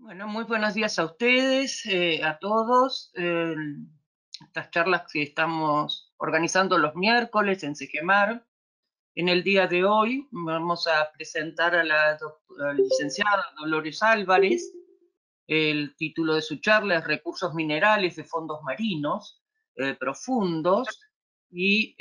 Bueno, muy buenos días a ustedes, a todos. Estas charlas que estamos organizando los miércoles en Segemar. En el día de hoy vamos a presentar a la licenciada Dolores Álvarez. El título de su charla es Recursos minerales de fondos marinos profundos y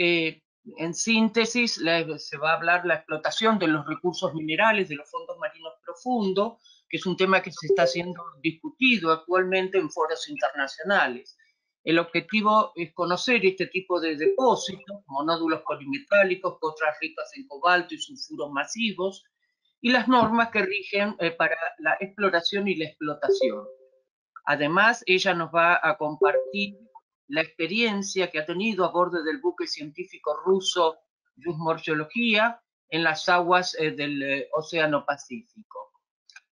en síntesis se va a hablar la explotación de los recursos minerales de los fondos marinos profundos, que es un tema que se está siendo discutido actualmente en foros internacionales. El objetivo es conocer este tipo de depósitos, como nódulos polimetálicos, costras ricas en cobalto y sulfuros masivos, y las normas que rigen para la exploración y la explotación. Además, ella nos va a compartir la experiencia que ha tenido a bordo del buque científico ruso Yuzmorfología en las aguas del Océano Pacífico.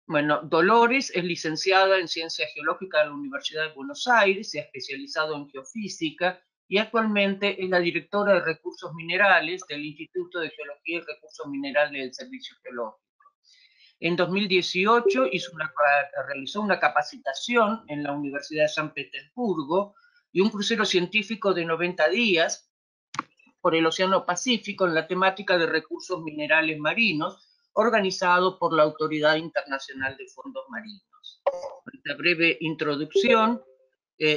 Bueno, Dolores es licenciada en Ciencia Geológica de la Universidad de Buenos Aires, se ha especializado en geofísica y actualmente es la directora de Recursos Minerales del Instituto de Geología y Recursos Minerales del Servicio Geológico. En 2018 realizó una capacitación en la Universidad de San Petersburgo y un crucero científico de 90 días por el Océano Pacífico en la temática de recursos minerales marinos, organizado por la Autoridad Internacional de Fondos Marinos. Con esta breve introducción,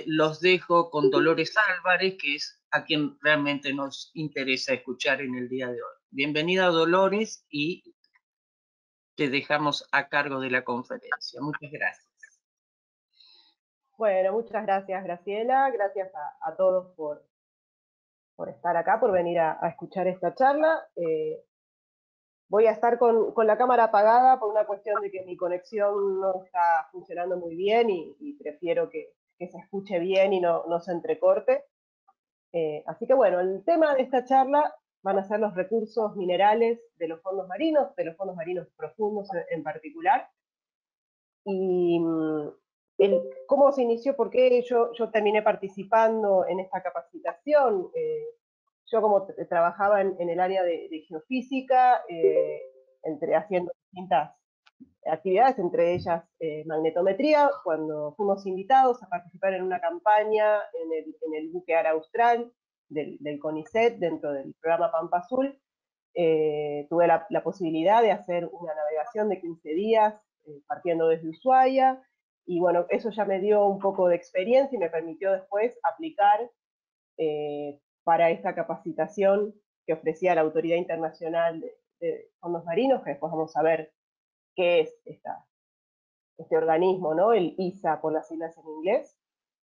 los dejo con Dolores Álvarez, que es a quien realmente nos interesa escuchar en el día de hoy. Bienvenida, Dolores, y te dejamos a cargo de la conferencia. Muchas gracias. Bueno, muchas gracias, Graciela. Gracias a todos por estar acá, por venir a escuchar esta charla. Voy a estar con la cámara apagada por una cuestión de que mi conexión no está funcionando muy bien y prefiero que se escuche bien y no se entrecorte. Así que bueno, el tema de esta charla van a ser los recursos minerales de los fondos marinos profundos en particular. Y cómo se inició, por qué yo terminé participando en esta capacitación. Yo como trabajaba en el área de geofísica, entre haciendo distintas actividades, entre ellas magnetometría, cuando fuimos invitados a participar en una campaña en el buque Ara Austral del CONICET dentro del programa Pampa Azul, tuve la posibilidad de hacer una navegación de 15 días partiendo desde Ushuaia, y bueno, eso ya me dio un poco de experiencia y me permitió después aplicar para esta capacitación que ofrecía la Autoridad Internacional de Fondos Marinos, que después vamos a ver qué es este organismo, ¿no? El ISA por las siglas en inglés.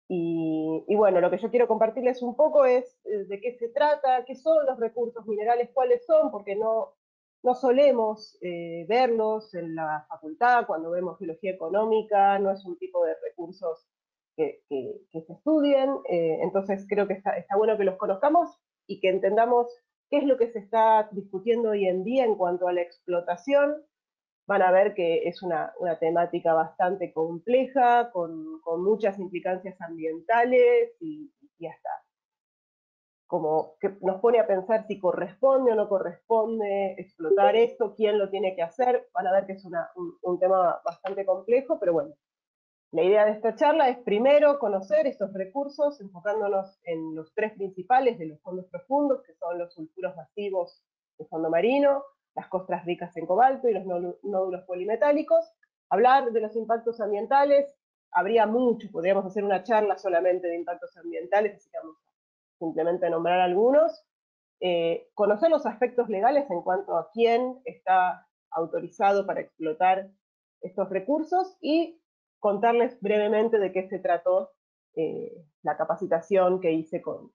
Y bueno, lo que yo quiero compartirles un poco es de qué se trata, qué son los recursos minerales, cuáles son, porque no solemos verlos en la facultad cuando vemos geología económica, no es un tipo de recursos que se estudien, entonces creo que está bueno que los conozcamos y que entendamos qué es lo que se está discutiendo hoy en día en cuanto a la explotación. Van a ver que es una temática bastante compleja, con muchas implicancias ambientales y hasta como que nos pone a pensar si corresponde o no corresponde explotar esto, quién lo tiene que hacer. Van a ver que es un tema bastante complejo, pero bueno, la idea de esta charla es primero conocer estos recursos, enfocándonos en los tres principales de los fondos profundos, que son los sulfuros masivos de fondo marino, las costras ricas en cobalto y los nódulos polimetálicos. Hablar de los impactos ambientales, habría mucho, podríamos hacer una charla solamente de impactos ambientales, así que vamos a simplemente nombrar algunos. Conocer los aspectos legales en cuanto a quién está autorizado para explotar estos recursos y contarles brevemente de qué se trató la capacitación que hice con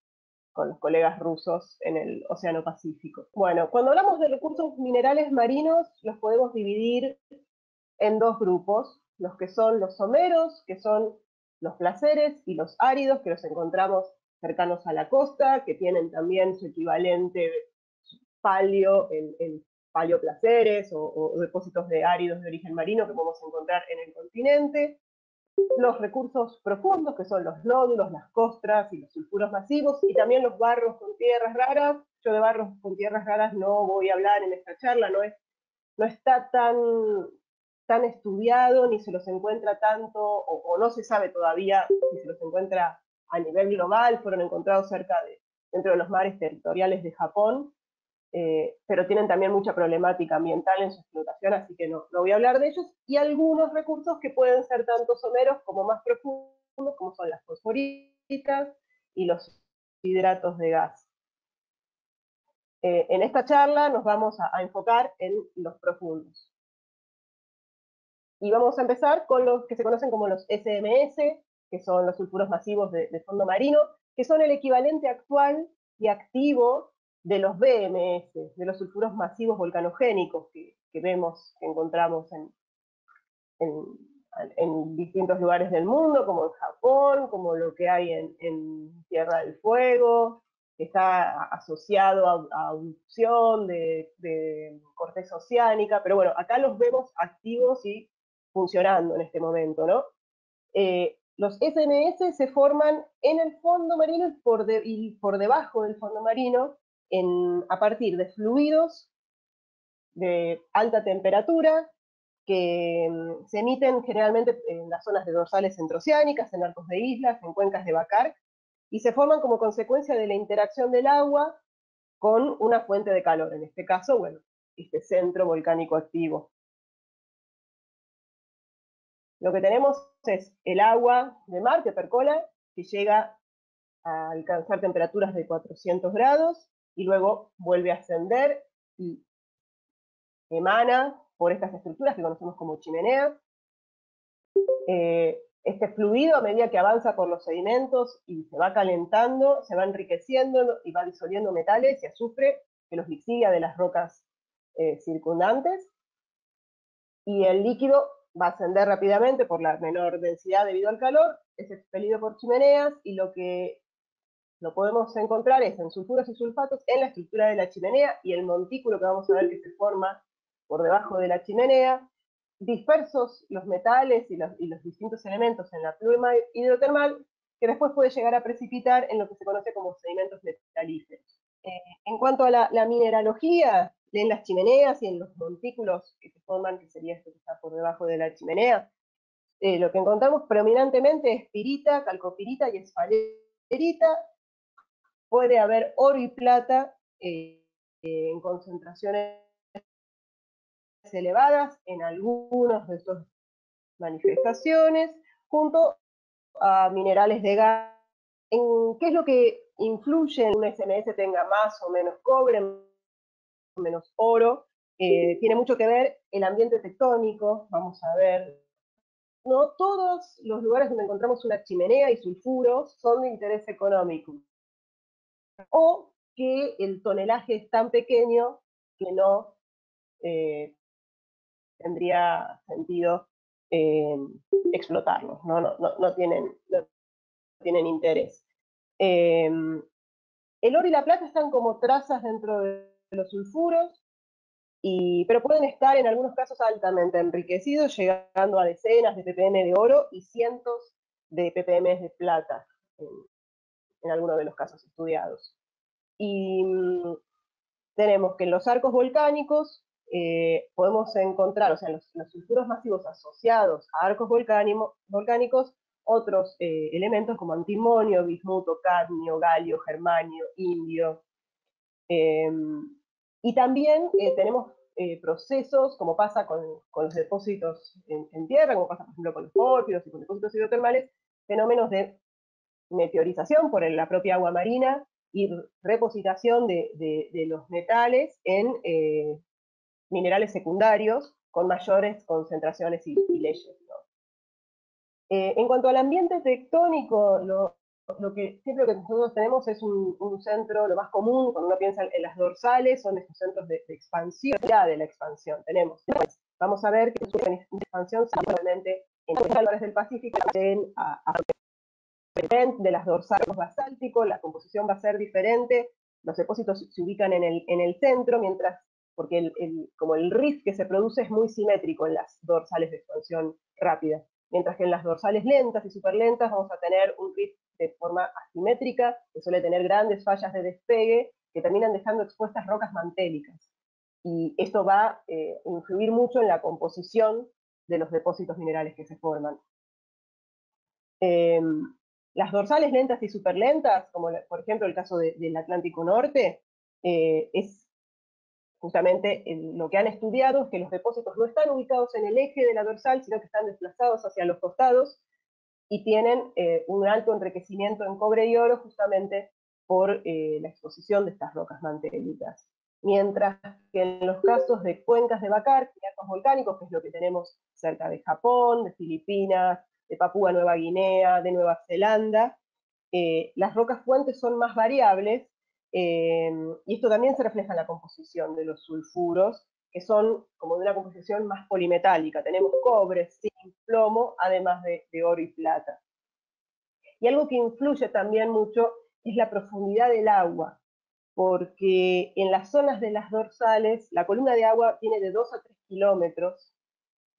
los colegas rusos en el Océano Pacífico. Bueno, cuando hablamos de recursos minerales marinos, los podemos dividir en dos grupos, los que son los someros, que son los placeres, y los áridos, que los encontramos cercanos a la costa, que tienen también su equivalente palio en paleoplaceres o depósitos de áridos de origen marino que podemos encontrar en el continente. Los recursos profundos, que son los nódulos, las costras y los sulfuros masivos, y también los barros con tierras raras. Yo de barros con tierras raras no voy a hablar en esta charla, no está tan tan estudiado, ni se los encuentra tanto, o no se sabe todavía si se los encuentra a nivel global, fueron encontrados dentro de los mares territoriales de Japón, pero tienen también mucha problemática ambiental en su explotación, así que no voy a hablar de ellos, y algunos recursos que pueden ser tanto someros como más profundos, como son las fosforitas y los hidratos de gas. En esta charla nos vamos a enfocar en los profundos. Y vamos a empezar con los que se conocen como los SMS, que son los sulfuros masivos de fondo marino, que son el equivalente actual y activo de los BMS, de los sulfuros masivos volcanogénicos que vemos, que encontramos en distintos lugares del mundo, como en Japón, como lo que hay en Tierra del Fuego, que está asociado a erupción de corteza oceánica, pero bueno, acá los vemos activos y funcionando en este momento, ¿no? Los SMS se forman en el fondo marino y por debajo del fondo marino a partir de fluidos de alta temperatura que se emiten generalmente en las zonas de dorsales centroceánicas, en arcos de islas, en cuencas de Bacar, y se forman como consecuencia de la interacción del agua con una fuente de calor, en este caso, bueno, este centro volcánico activo. Lo que tenemos es el agua de mar que percola, que llega a alcanzar temperaturas de 400 grados y luego vuelve a ascender y emana por estas estructuras que conocemos como chimeneas. Este fluido, a medida que avanza por los sedimentos y se va calentando, se va enriqueciendo y va disolviendo metales y azufre que los lixigia de las rocas circundantes, y el líquido va a ascender rápidamente por la menor densidad debido al calor, es expelido por chimeneas, y lo que lo podemos encontrar es en sulfuros y sulfatos en la estructura de la chimenea y el montículo que vamos a ver que se forma por debajo de la chimenea, dispersos los metales y los distintos elementos en la pluma hidrotermal, que después puede llegar a precipitar en lo que se conoce como sedimentos metalíferos. En cuanto a la mineralogía, en las chimeneas y en los montículos que se forman, que sería esto que está por debajo de la chimenea, lo que encontramos predominantemente es pirita, calcopirita y esfalerita. Puede haber oro y plata en concentraciones elevadas en algunas de estas manifestaciones, junto a minerales de gas. ¿Qué es lo que influye en que un SMS tenga más o menos cobre, menos oro? Tiene mucho que ver el ambiente tectónico. Vamos a ver, no todos los lugares donde encontramos una chimenea y sulfuros son de interés económico, o que el tonelaje es tan pequeño que no tendría sentido eh, explotarlos, no tienen interés. El oro y la plata están como trazas dentro de los sulfuros, pero pueden estar en algunos casos altamente enriquecidos, llegando a decenas de ppm de oro y cientos de ppm de plata, en algunos de los casos estudiados. Y tenemos que en los arcos volcánicos podemos encontrar, o sea, los sulfuros masivos asociados a arcos volcánicos, otros elementos como antimonio, bismuto, cadmio, galio, germanio, indio. Y también tenemos procesos, como pasa con los depósitos en tierra, como pasa, por ejemplo, con los pórfidos y con depósitos hidrotermales, fenómenos de meteorización por la propia agua marina y repositación de los metales en minerales secundarios con mayores concentraciones y leyes, ¿no? En cuanto al ambiente tectónico, siempre lo que nosotros tenemos es un centro, lo más común, cuando uno piensa en las dorsales, son estos centros de expansión, de la expansión. Vamos a ver que una expansión simplemente en los lugares del Pacífico, de las dorsales basálticos, la composición va a ser diferente, los depósitos se ubican en el centro, porque como el rift que se produce es muy simétrico en las dorsales de expansión rápida, mientras que en las dorsales lentas y superlentas vamos a tener un rift de forma asimétrica, que suele tener grandes fallas de despegue, que terminan dejando expuestas rocas mantélicas. Y esto va a influir mucho en la composición de los depósitos minerales que se forman. Las dorsales lentas y superlentas, como por ejemplo el caso del Atlántico Norte, es justamente lo que han estudiado es que los depósitos no están ubicados en el eje de la dorsal, sino que están desplazados hacia los costados y tienen un alto enriquecimiento en cobre y oro justamente por la exposición de estas rocas mantélicas. Mientras que en los casos de cuencas de Bakar y arcos volcánicos, que es lo que tenemos cerca de Japón, de Filipinas, de Papúa Nueva Guinea, de Nueva Zelanda, las rocas fuentes son más variables, y esto también se refleja en la composición de los sulfuros, que son como de una composición más polimetálica. Tenemos cobre, zinc, plomo, además de oro y plata. Y algo que influye también mucho es la profundidad del agua, porque en las zonas de las dorsales la columna de agua tiene de 2 a 3 kilómetros,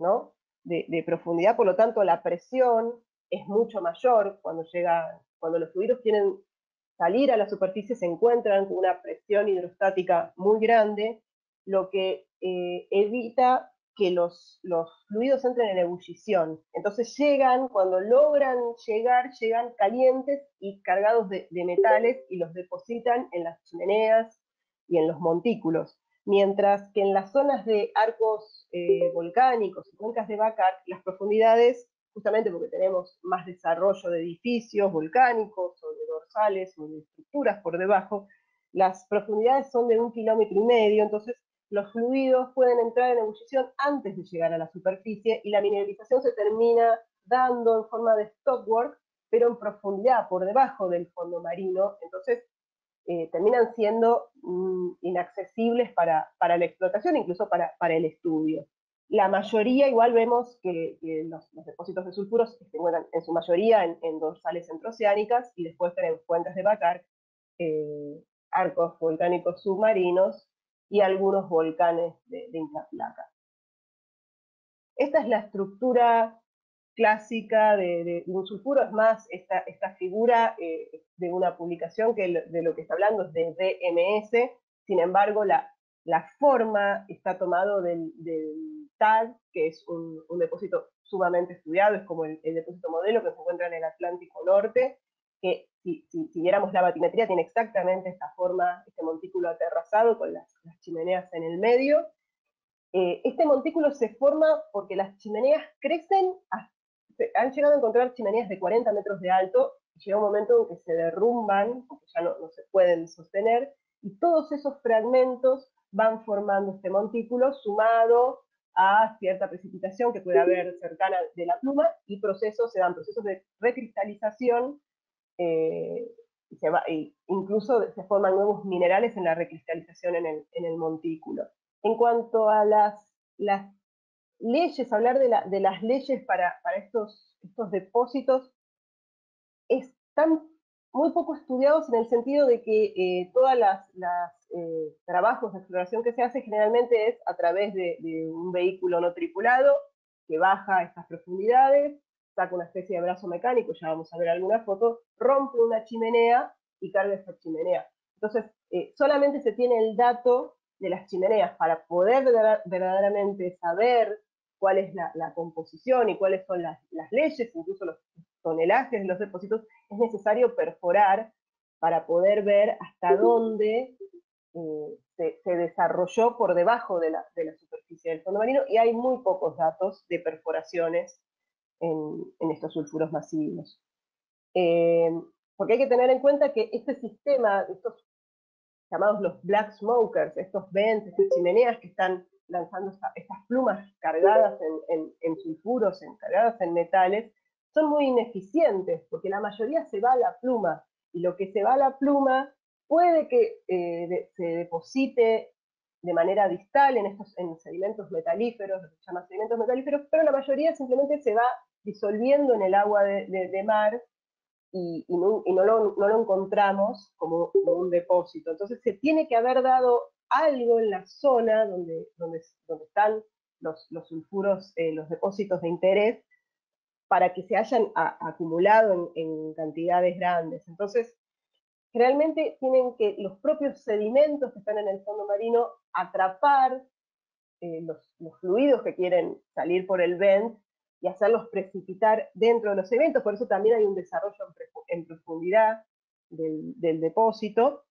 ¿no?, de profundidad, por lo tanto la presión es mucho mayor cuando los fluidos quieren salir a la superficie, se encuentran con una presión hidrostática muy grande, lo que evita que los fluidos entren en ebullición. Entonces cuando logran llegan calientes y cargados de metales y los depositan en las chimeneas y en los montículos. Mientras que en las zonas de arcos volcánicos y cuencas de Bakar, las profundidades, justamente porque tenemos más desarrollo de edificios volcánicos o de dorsales o de estructuras por debajo, las profundidades son de 1,5 kilómetros, entonces los fluidos pueden entrar en ebullición antes de llegar a la superficie y la mineralización se termina dando en forma de stockwork, pero en profundidad, por debajo del fondo marino, entonces terminan siendo inaccesibles para la explotación, incluso para el estudio. La mayoría, igual vemos que los depósitos de sulfuros se encuentran en su mayoría en dorsales centroceánicas y después tenemos cuencas de Bakar, arcos volcánicos submarinos y algunos volcanes de isla placa. Esta es la estructura clásica de un sulfuro, es más, esta figura de una publicación que de lo que está hablando es de DMS, sin embargo la forma está tomado del TAG, que es un depósito sumamente estudiado, es como el depósito modelo que se encuentra en el Atlántico Norte, que si viéramos la batimetría tiene exactamente esta forma, este montículo aterrazado con las chimeneas en el medio. Este montículo se forma porque las chimeneas crecen, han llegado a encontrar chimeneas de 40 metros de alto, y llega un momento en que se derrumban, porque ya no se pueden sostener, y todos esos fragmentos van formando este montículo sumado a cierta precipitación que puede haber cercana de la pluma, y se dan procesos de recristalización, incluso se forman nuevos minerales en la recristalización en el montículo. En cuanto a las leyes, hablar de las leyes para estos depósitos, están muy poco estudiados en el sentido de que todas las trabajos de exploración que se hace generalmente es a través de un vehículo no tripulado que baja a estas profundidades, saca una especie de brazo mecánico, ya vamos a ver alguna foto, rompe una chimenea y carga esa chimenea. Entonces, solamente se tiene el dato de las chimeneas para poder verdaderamente saber cuál es la composición y cuáles son las leyes, incluso los tonelajes de los depósitos, es necesario perforar para poder ver hasta dónde se desarrolló por debajo de la superficie del fondo marino, y hay muy pocos datos de perforaciones en estos sulfuros masivos. Porque hay que tener en cuenta que este sistema, estos llamados los black smokers, estos vents, estas chimeneas que están lanzando estas plumas cargadas en sulfuros, cargadas en metales, son muy ineficientes, porque la mayoría se va a la pluma, y lo que se va a la pluma puede que se deposite de manera distal en sedimentos metalíferos, lo que se llama sedimentos metalíferos, pero la mayoría simplemente se va disolviendo en el agua de mar, y no lo encontramos como un depósito. Entonces se tiene que haber dado algo en la zona donde están los sulfuros, los depósitos de interés, para que se hayan acumulado en cantidades grandes. Entonces, generalmente tienen que los propios sedimentos que están en el fondo marino atrapar los fluidos que quieren salir por el vent y hacerlos precipitar dentro de los eventos. Por eso también hay un desarrollo en profundidad del depósito.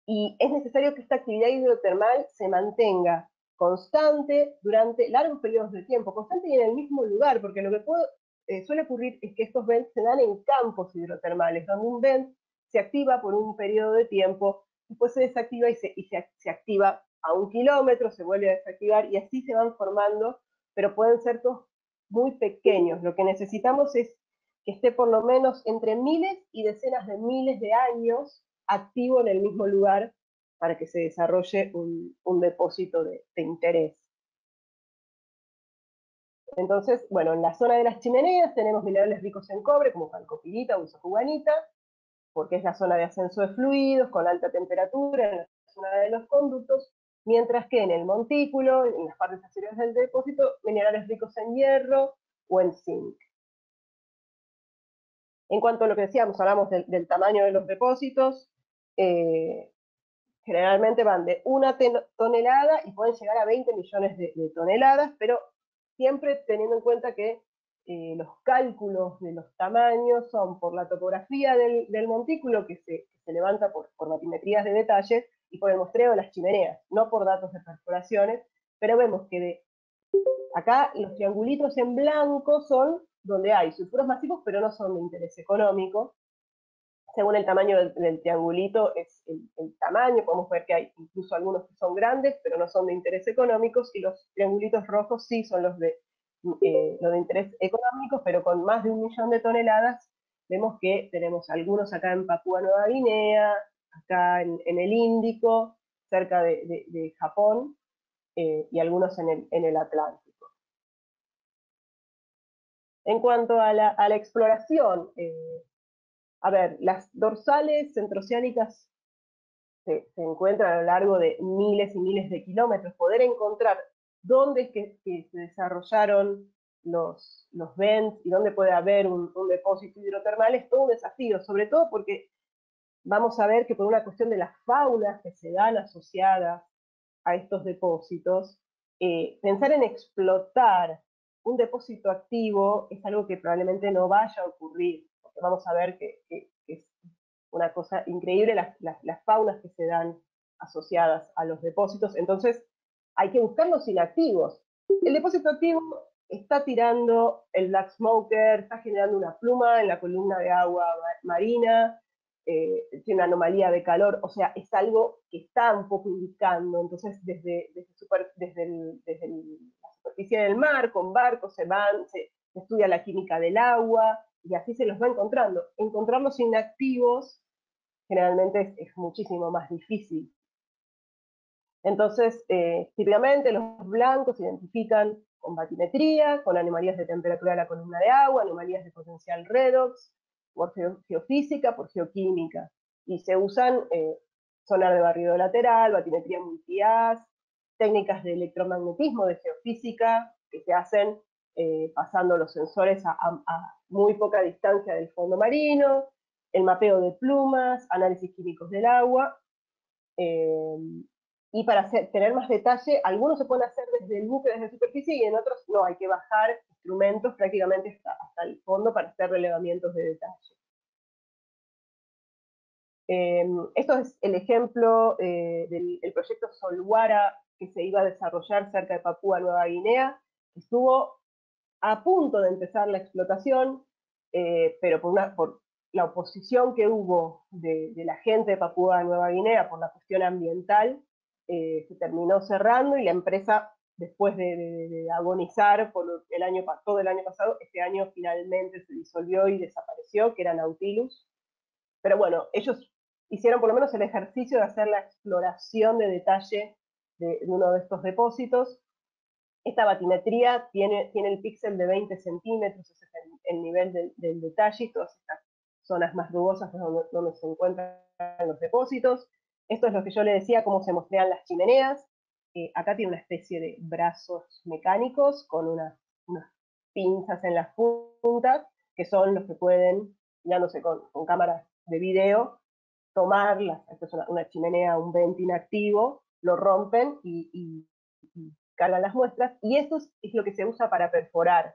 Y es necesario que esta actividad hidrotermal se mantenga constante durante largos periodos de tiempo, constante y en el mismo lugar, porque lo que suele ocurrir es que estos vents se dan en campos hidrotermales, donde un vent se activa por un periodo de tiempo, después se desactiva y se activa a 1 kilómetro, se vuelve a desactivar y así se van formando, pero pueden ser todos muy pequeños. Lo que necesitamos es que esté por lo menos entre miles y decenas de miles de años activo en el mismo lugar para que se desarrolle un depósito de interés. Entonces, bueno, en la zona de las chimeneas tenemos minerales ricos en cobre, como calcopirita o isocubanita, porque es la zona de ascenso de fluidos con alta temperatura en la zona de los conductos, mientras que en el montículo, en las partes exteriores del depósito, minerales ricos en hierro o en zinc. En cuanto a lo que decíamos, hablamos del tamaño de los depósitos, generalmente van de 1 tonelada y pueden llegar a 20 millones de toneladas, pero siempre teniendo en cuenta que los cálculos de los tamaños son por la topografía del montículo, que se levanta por batimetrías de detalle, y por el muestreo de las chimeneas, no por datos de perforaciones, pero vemos que acá los triangulitos en blanco son donde hay sulfuros masivos, pero no son de interés económico. Según el tamaño del triangulito es el tamaño, podemos ver que hay incluso algunos que son grandes, pero no son de interés económicos, y los triangulitos rojos sí son los de interés económico, pero con más de 1 millón de toneladas. Vemos que tenemos algunos acá en Papúa Nueva Guinea, acá en el Índico, cerca de Japón, y algunos en el Atlántico. En cuanto a la exploración, a ver, las dorsales centroceánicas se encuentran a lo largo de miles y miles de kilómetros. Poder encontrar dónde es que se desarrollaron los vents y dónde puede haber un depósito hidrotermal es todo un desafío, sobre todo porque vamos a ver que por una cuestión de las faunas que se dan asociadas a estos depósitos, pensar en explotar un depósito activo es algo que probablemente no vaya a ocurrir, porque vamos a ver que es una cosa increíble las faunas que se dan asociadas a los depósitos. Entonces hay que buscar los inactivos. El depósito activo está tirando el black smoker, está generando una pluma en la columna de agua marina, tiene una anomalía de calor, o sea, es algo que está un poco indicando. Entonces desde la superficie del mar, con barcos se estudia la química del agua, y así se los va encontrando. Encontrar los inactivos generalmente es muchísimo más difícil. Entonces, típicamente los blancos se identifican con batimetría, con anomalías de temperatura de la columna de agua, anomalías de potencial redox, por geofísica, por geoquímica. Y se usan sonar de barrido lateral, batimetría multi-haz, técnicas de electromagnetismo, de geofísica, que se hacen pasando los sensores a muy poca distancia del fondo marino, el mapeo de plumas, análisis químicos del agua. Y para tener más detalle, algunos se pueden hacer desde el buque, desde superficie, y en otros no, hay que bajar instrumentos prácticamente hasta el fondo para hacer relevamientos de detalle. Esto es el ejemplo del proyecto Solwara, que se iba a desarrollar cerca de Papúa Nueva Guinea. Estuvo a punto de empezar la explotación, pero por la oposición que hubo de la gente de Papúa Nueva Guinea por la cuestión ambiental, se terminó cerrando, y la empresa, después de agonizar por todo el año pasado, este año finalmente se disolvió y desapareció, que era Nautilus. Pero bueno, ellos hicieron por lo menos el ejercicio de hacer la exploración de detalle de uno de estos depósitos. Esta batimetría tiene el píxel de 20 centímetros, ese es el nivel del detalle, y todas estas zonas más rugosas es donde se encuentran los depósitos. Esto es lo que yo le decía, cómo se muestrean las chimeneas. Acá tiene una especie de brazos mecánicos con unas pinzas en las puntas, que son los que pueden, guiándose con cámaras de video, tomarlas. Esto es una chimenea, un vent inactivo, lo rompen y cargan las muestras, y eso es lo que se usa para perforar,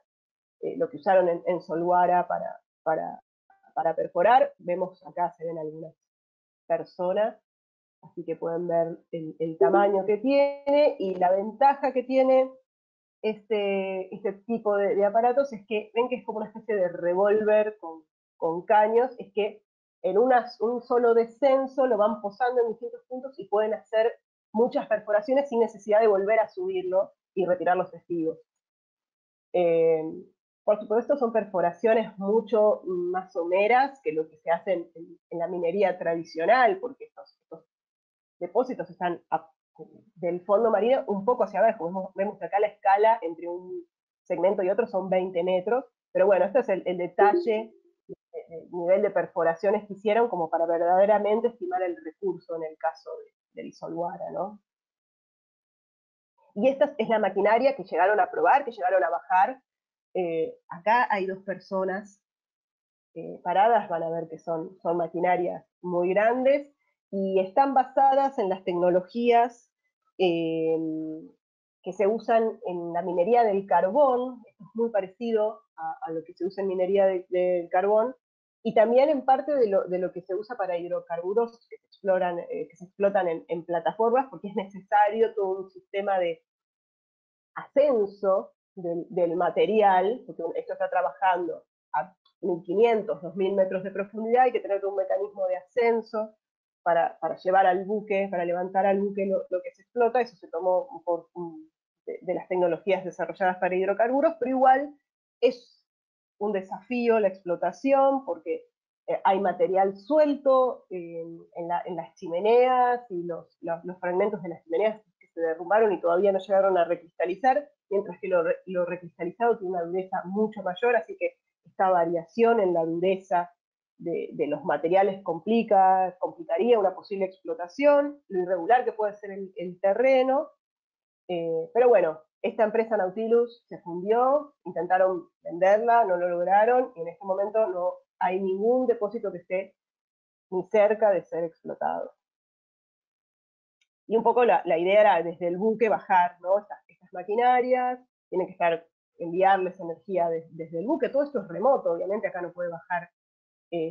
lo que usaron en Solguara para perforar. Vemos acá, se ven algunas personas, así que pueden ver el tamaño que tiene, y la ventaja que tiene este tipo de aparatos es que ven que es como una especie de revólver con caños, es que en un solo descenso lo van posando en distintos puntos y pueden hacer muchas perforaciones sin necesidad de volver a subirlo y retirar los testigos. Eh, por supuesto, son perforaciones mucho más someras que lo que se hace en la minería tradicional, porque estos depósitos están del fondo marino un poco hacia abajo. Vemos acá la escala entre un segmento y otro son 20 metros, pero bueno, este es el detalle, el nivel de perforaciones que hicieron como para verdaderamente estimar el recurso en el caso del Isolguara, ¿no? Y esta es la maquinaria que llegaron a probar, que llegaron a bajar. Acá hay dos personas paradas, van a ver que son maquinarias muy grandes y están basadas en las tecnologías eh, que se usan en la minería del carbón. Esto es muy parecido a lo que se usa en minería del carbón, y también en parte de lo que se usa para hidrocarburos que se explotan en plataformas, porque es necesario todo un sistema de ascenso del material, porque esto está trabajando a 1500, 2000 metros de profundidad, hay que tener un mecanismo de ascenso para llevar al buque, para levantar al buque lo que se explota. Eso se tomó de las tecnologías desarrolladas para hidrocarburos, pero igual es un desafío la explotación, porque hay material suelto en las chimeneas, y los fragmentos de las chimeneas que se derrumbaron y todavía no llegaron a recristalizar, mientras que lo recristalizado tiene una dureza mucho mayor, así que esta variación en la dureza de los materiales complicaría una posible explotación, lo irregular que puede ser el terreno. Pero bueno, esta empresa Nautilus se fundió, intentaron venderla, no lo lograron, y en este momento no hay ningún depósito que esté ni cerca de ser explotado. Y un poco la idea era desde el buque bajar, ¿no? Estas maquinarias, tienen que enviarles energía desde el buque. Todo esto es remoto, obviamente acá no puede bajar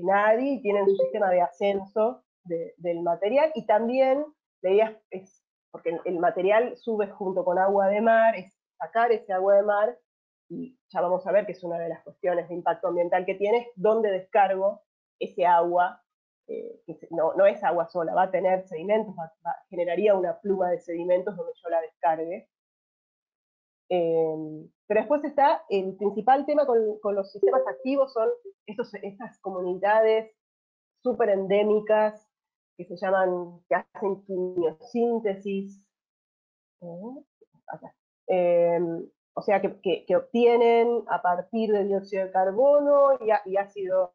nadie, y tienen su sistema de ascenso del material, y también la idea es, porque el material sube junto con agua de mar, es sacar ese agua de mar, y ya vamos a ver que es una de las cuestiones de impacto ambiental que tiene, es dónde descargo ese agua, que no es agua sola, va a tener sedimentos, generaría una pluma de sedimentos donde yo la descargue. Pero después está el principal tema con los sistemas activos, son estas comunidades súper endémicas que se llaman, que hacen quimiosíntesis, eh, o sea, que obtienen a partir de dióxido de carbono y ácido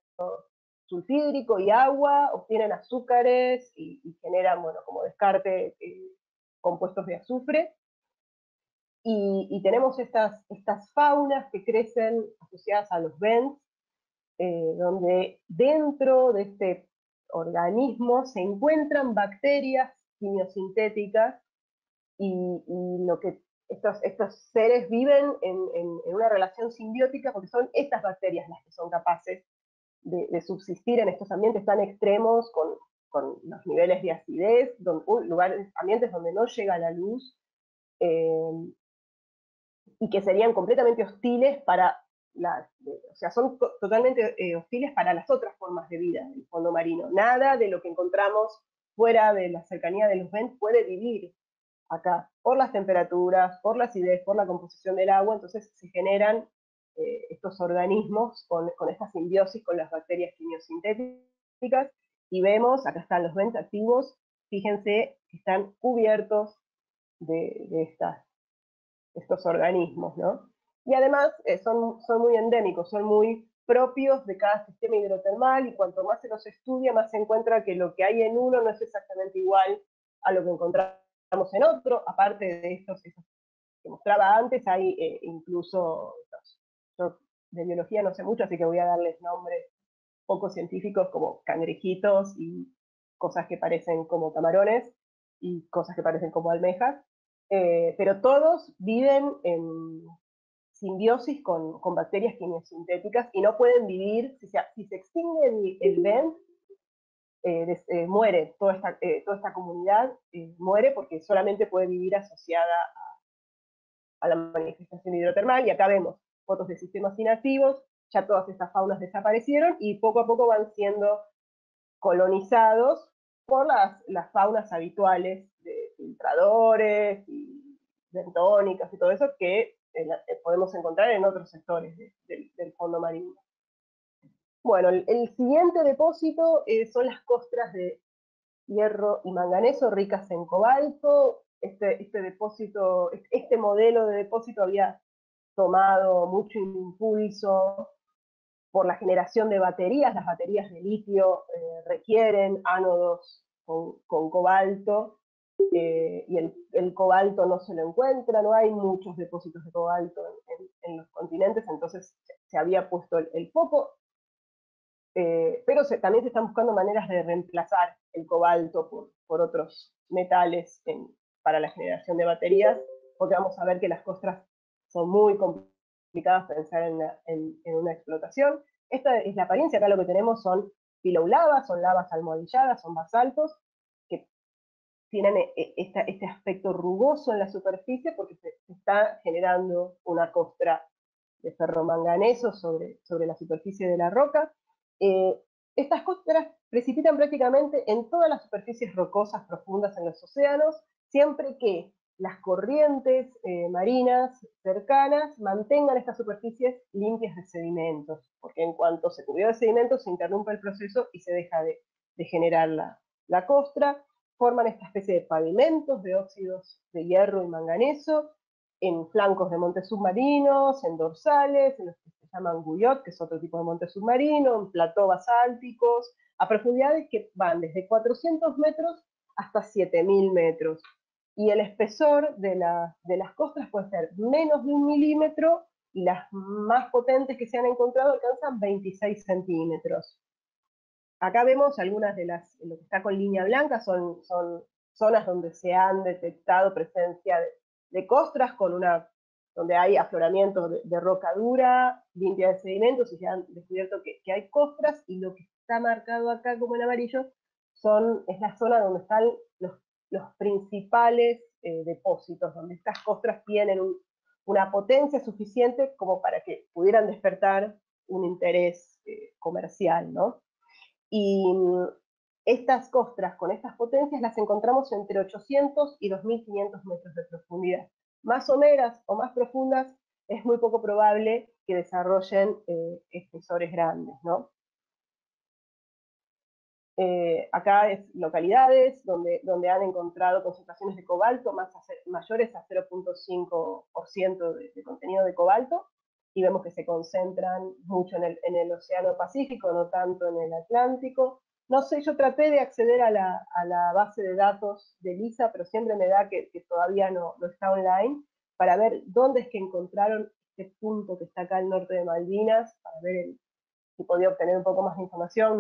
sulfídrico y agua, obtienen azúcares y generan, bueno, como descarte, compuestos de azufre. Y tenemos estas faunas que crecen asociadas a los vents, donde dentro de este organismo se encuentran bacterias quimiosintéticas, y lo que estos seres viven en una relación simbiótica, porque son estas bacterias las que son capaces de subsistir en estos ambientes tan extremos, con los niveles de acidez, ambientes donde no llega la luz, y que serían completamente hostiles o sea, son totalmente hostiles para las otras formas de vida del fondo marino. Nada de lo que encontramos fuera de la cercanía de los vents puede vivir acá, por las temperaturas, por la acidez, por la composición del agua. Entonces se generan estos organismos con esta simbiosis con las bacterias quimiosintéticas, y vemos, acá están los vents activos, fíjense que están cubiertos de estos organismos, ¿no? Y además son muy endémicos, son muy propios de cada sistema hidrotermal, y cuanto más se los estudia, más se encuentra que lo que hay en uno no es exactamente igual a lo que encontramos en otro. Aparte de estos que mostraba antes, hay incluso, yo de biología no sé mucho, así que voy a darles nombres poco científicos, como cangrejitos y cosas que parecen como camarones y cosas que parecen como almejas. pero todos viven en simbiosis con bacterias quimiosintéticas y no pueden vivir, si se extingue el Vent, muere toda esta comunidad, muere porque solamente puede vivir asociada a la manifestación hidrotermal, y acá vemos fotos de sistemas inactivos, ya todas estas faunas desaparecieron y poco a poco van siendo colonizados por las faunas habituales de filtradores y bentónicas y todo eso que podemos encontrar en otros sectores del fondo marino. Bueno, el siguiente depósito son las costras de hierro y manganeso ricas en cobalto. Este modelo de depósito había tomado mucho impulso por la generación de baterías. Las baterías de litio requieren ánodos con cobalto, y el cobalto no se lo encuentra, no hay muchos depósitos de cobalto en los continentes, entonces se había puesto el foco, pero también se están buscando maneras de reemplazar el cobalto por otros metales para la generación de baterías, porque vamos a ver que las costras son muy complicadas pensar en una explotación. Esta es la apariencia. Acá lo que tenemos son filolavas, son lavas almohadilladas, son basaltos que tienen este aspecto rugoso en la superficie porque se está generando una costra de ferromanganeso sobre la superficie de la roca. Eh, Estas costras precipitan prácticamente en todas las superficies rocosas profundas en los océanos, siempre que las corrientes marinas cercanas mantengan estas superficies limpias de sedimentos, porque en cuanto se cubrió de sedimentos se interrumpe el proceso y se deja de generar la costra. Forman esta especie de pavimentos de óxidos de hierro y manganeso en flancos de montes submarinos, en dorsales, en los que se llaman guyot, que es otro tipo de monte submarino, en plató basálticos, a profundidades que van desde 400 metros hasta 7000 metros. Y el espesor de las costras puede ser menos de 1 milímetro, y las más potentes que se han encontrado alcanzan 26 centímetros. Acá vemos algunas lo que está con línea blanca, son zonas donde se han detectado presencia de costras, donde hay afloramientos de roca dura, limpia de sedimentos, y se han descubierto que hay costras, y lo que está marcado acá como en amarillo es la zona donde están los principales depósitos, donde estas costras tienen una potencia suficiente como para que pudieran despertar un interés comercial, ¿no? Y estas costras con estas potencias las encontramos entre 800 y 2500 metros de profundidad. Más someras o más profundas es muy poco probable que desarrollen espesores grandes, ¿no? Acá es localidades donde han encontrado concentraciones de cobalto mayores a 0,5% de contenido de cobalto, y vemos que se concentran mucho en el Océano Pacífico, no tanto en el Atlántico. No sé, yo traté de acceder a la base de datos de LISA, pero siempre me da que todavía no está online, para ver dónde es que encontraron este punto que está acá al norte de Malvinas, para ver si podía obtener un poco más de información.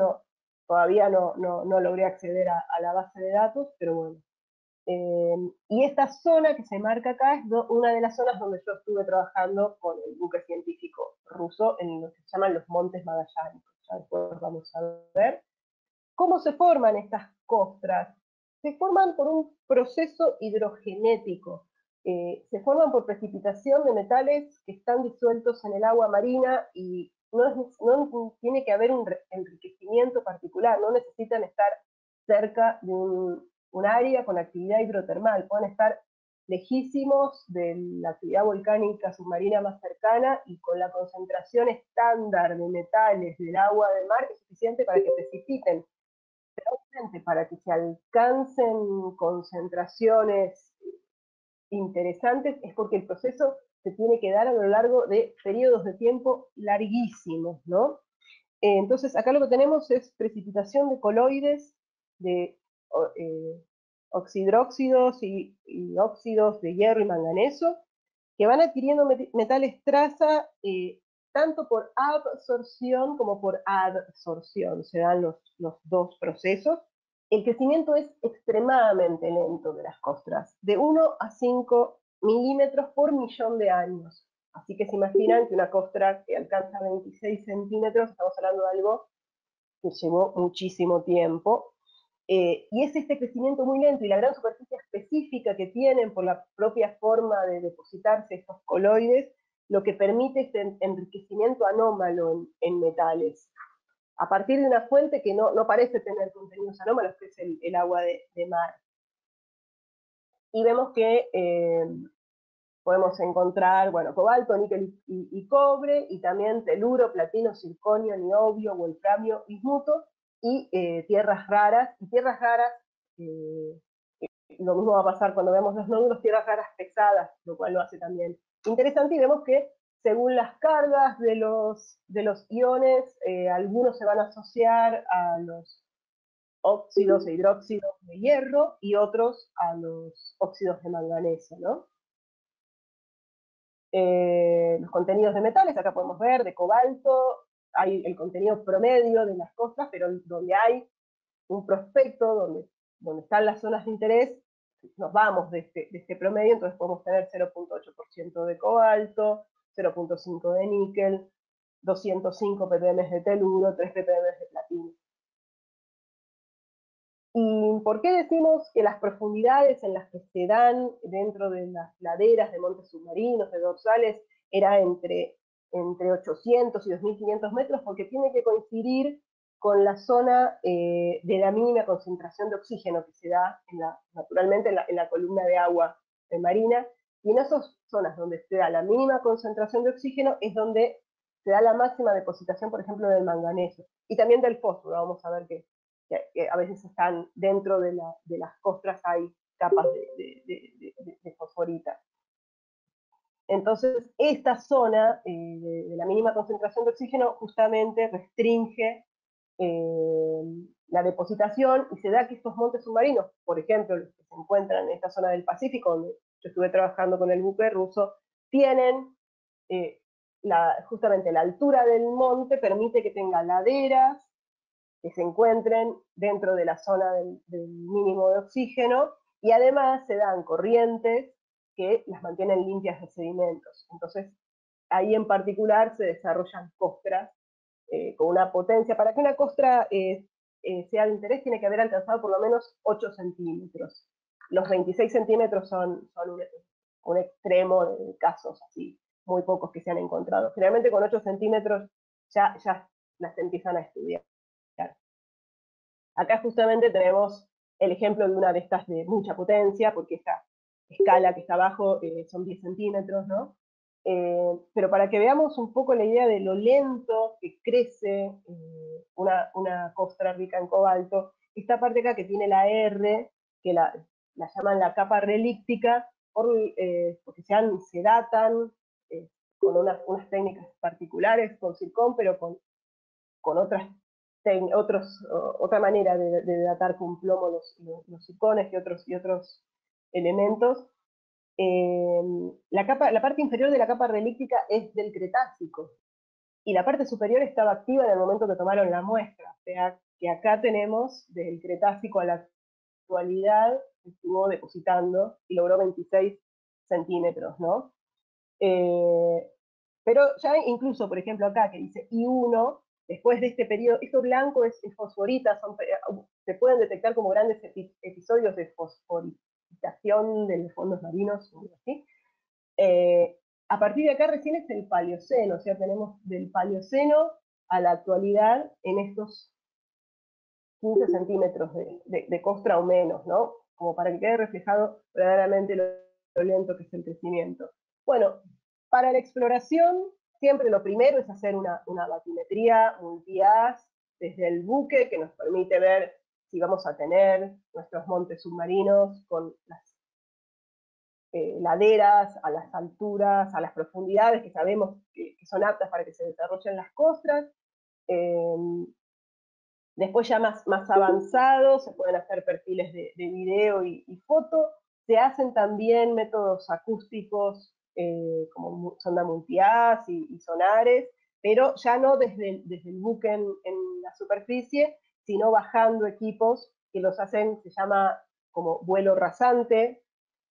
Todavía no logré acceder a la base de datos, pero bueno. Y esta zona que se marca acá es una de las zonas donde yo estuve trabajando con el buque científico ruso en lo que se llaman los Montes Magallánicos. Ya después vamos a ver cómo se forman estas costras. Se forman por un proceso hidrogenético. Se forman por precipitación de metales que están disueltos en el agua marina, y no tiene que haber un enriquecimiento particular, no necesitan estar cerca de un área con actividad hidrotermal, pueden estar lejísimos de la actividad volcánica submarina más cercana, y con la concentración estándar de metales del agua del mar es suficiente para que precipiten. Pero para que se alcancen concentraciones interesantes es porque el proceso se tiene que dar a lo largo de periodos de tiempo larguísimos, ¿no? Entonces, acá lo que tenemos es precipitación de coloides, de oxidróxidos y óxidos de hierro y manganeso, que van adquiriendo metales traza, tanto por absorción como por adsorción. Se dan los dos procesos. el crecimiento es extremadamente lento de las costras, de 1 a 5 milímetros por millón de años. Así que se imaginan que una costra que alcanza 26 centímetros, estamos hablando de algo que llevó muchísimo tiempo. Y es este crecimiento muy lento y la gran superficie específica que tienen por la propia forma de depositarse estos coloides, lo que permite este enriquecimiento anómalo en metales, a partir de una fuente que no parece tener contenidos anómalos, que es el agua de mar. Y vemos que podemos encontrar, bueno, cobalto, níquel y cobre, y también teluro, platino, circonio, niobio, wolframio, bismuto, y tierras raras. Y tierras raras, lo mismo va a pasar cuando vemos los nódulos, tierras raras pesadas, lo cual lo hace también interesante, y vemos que según las cargas de los iones, algunos se van a asociar a los óxidos e hidróxidos de hierro y otros a los óxidos de manganeso, ¿no? Los contenidos de metales, acá podemos ver, de cobalto, hay el contenido promedio de las costras, pero donde hay un prospecto, donde están las zonas de interés, nos vamos de este promedio, entonces podemos tener 0,8% de cobalto, 0,5 de níquel, 205 ppm de teluro, 3 ppm de platino. ¿Y por qué decimos que las profundidades en las que se dan dentro de las laderas de montes submarinos, de dorsales, era entre 800 y 2500 metros? Porque tiene que coincidir con la zona de la mínima concentración de oxígeno que se da naturalmente en la columna de agua marina, y en esas zonas donde se da la mínima concentración de oxígeno es donde se da la máxima depositación, por ejemplo, del manganeso, y también del fósforo. Vamos a ver que a veces están dentro de las costras, hay capas de fosforita. Entonces, esta zona de la mínima concentración de oxígeno justamente restringe la depositación, y se da que estos montes submarinos, por ejemplo, los que se encuentran en esta zona del Pacífico, donde yo estuve trabajando con el buque ruso, tienen justamente la altura del monte permite que tenga laderas que se encuentren dentro de la zona del mínimo de oxígeno, y además se dan corrientes que las mantienen limpias de sedimentos. Entonces, ahí en particular se desarrollan costras con una potencia. Para que una costra sea de interés, tiene que haber alcanzado por lo menos 8 centímetros. Los 26 centímetros son un extremo de casos así, muy pocos que se han encontrado. Generalmente con 8 centímetros ya las empiezan a estudiar. Acá justamente tenemos el ejemplo de una de estas de mucha potencia, porque esta escala que está abajo son 10 centímetros, ¿no? Pero para que veamos un poco la idea de lo lento que crece una costra rica en cobalto, esta parte acá que tiene la R, que la llaman la capa relíctica, porque se datan con unas técnicas particulares, con zircón, pero con otra manera de datar con plomo los zircones y otros elementos. La parte inferior de la capa relíctica es del Cretácico, y la parte superior estaba activa en el momento que tomaron la muestra. O sea, que acá tenemos, desde el Cretácico a la actualidad, estuvo depositando y logró 26 centímetros, ¿no? Pero ya incluso, por ejemplo, acá que dice I1, después de este periodo, esto blanco es fosforita, se pueden detectar como grandes episodios de fosforitación de los fondos marinos, ¿sí? A partir de acá recién es el Paleoceno, o sea, tenemos del Paleoceno a la actualidad en estos 15 centímetros de costra o menos, ¿no? Como para que quede reflejado verdaderamente lo lento que es el crecimiento. Bueno, para la exploración, siempre lo primero es hacer una batimetría multi-haz desde el buque, que nos permite ver si vamos a tener nuestros montes submarinos con las laderas, a las alturas, a las profundidades que sabemos que son aptas para que se desarrollen las costras. Después ya más avanzados, se pueden hacer perfiles de video y foto. Se hacen también métodos acústicos como sonda multi-haz y sonares, pero ya no desde el buque en la superficie, sino bajando equipos que los hacen, se llama como vuelo rasante,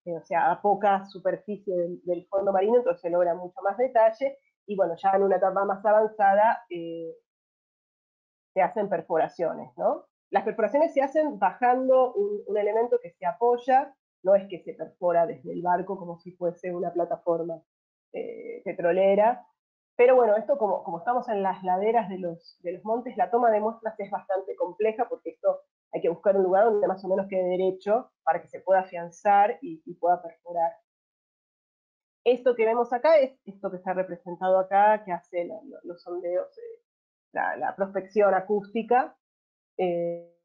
o sea, a poca superficie del fondo marino, entonces se logra mucho más detalle, y bueno, ya en una etapa más avanzada se hacen perforaciones, ¿no? Las perforaciones se hacen bajando un elemento que se apoya, no es que se perfora desde el barco como si fuese una plataforma petrolera, pero bueno, esto como estamos en las laderas de los montes, la toma de muestras es bastante compleja porque esto hay que buscar un lugar donde más o menos quede derecho para que se pueda afianzar y pueda perforar. Esto que vemos acá es esto que está representado acá, que hace los sondeos, la prospección acústica. Eh,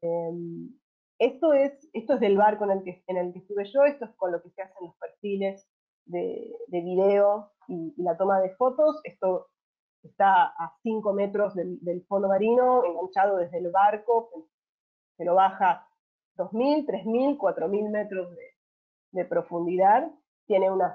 esto es del barco en el que estuve yo, esto es con lo que se hacen los perfiles de video y la toma de fotos. Esto está a 5 metros del fondo marino, enganchado desde el barco, se lo baja 2.000, 3.000, 4.000 metros de profundidad. Tiene unos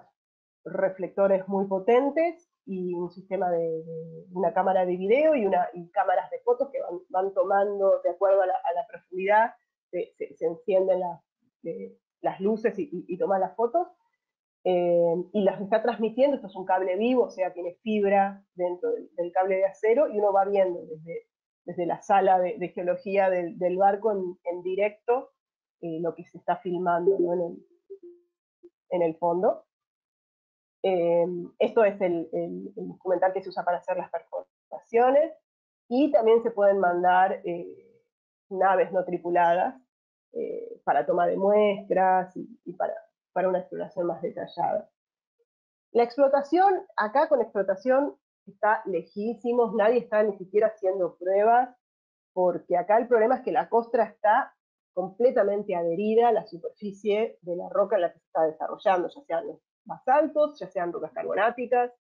reflectores muy potentes y un sistema de una cámara de video y cámaras de fotos que van tomando de acuerdo a la profundidad, se encienden las luces y toman las fotos. Y las está transmitiendo, esto es un cable vivo, o sea, tiene fibra dentro del cable de acero, y uno va viendo desde la sala de geología del barco en directo lo que se está filmando, ¿no? En el fondo. Esto es el instrumental que se usa para hacer las perforaciones, y también se pueden mandar naves no tripuladas para toma de muestras y para una exploración más detallada. La explotación, acá con explotación está lejísimos, nadie está ni siquiera haciendo pruebas, porque acá el problema es que la costra está completamente adherida a la superficie de la roca en la que se está desarrollando, ya sean los basaltos, ya sean rocas carbonáticas.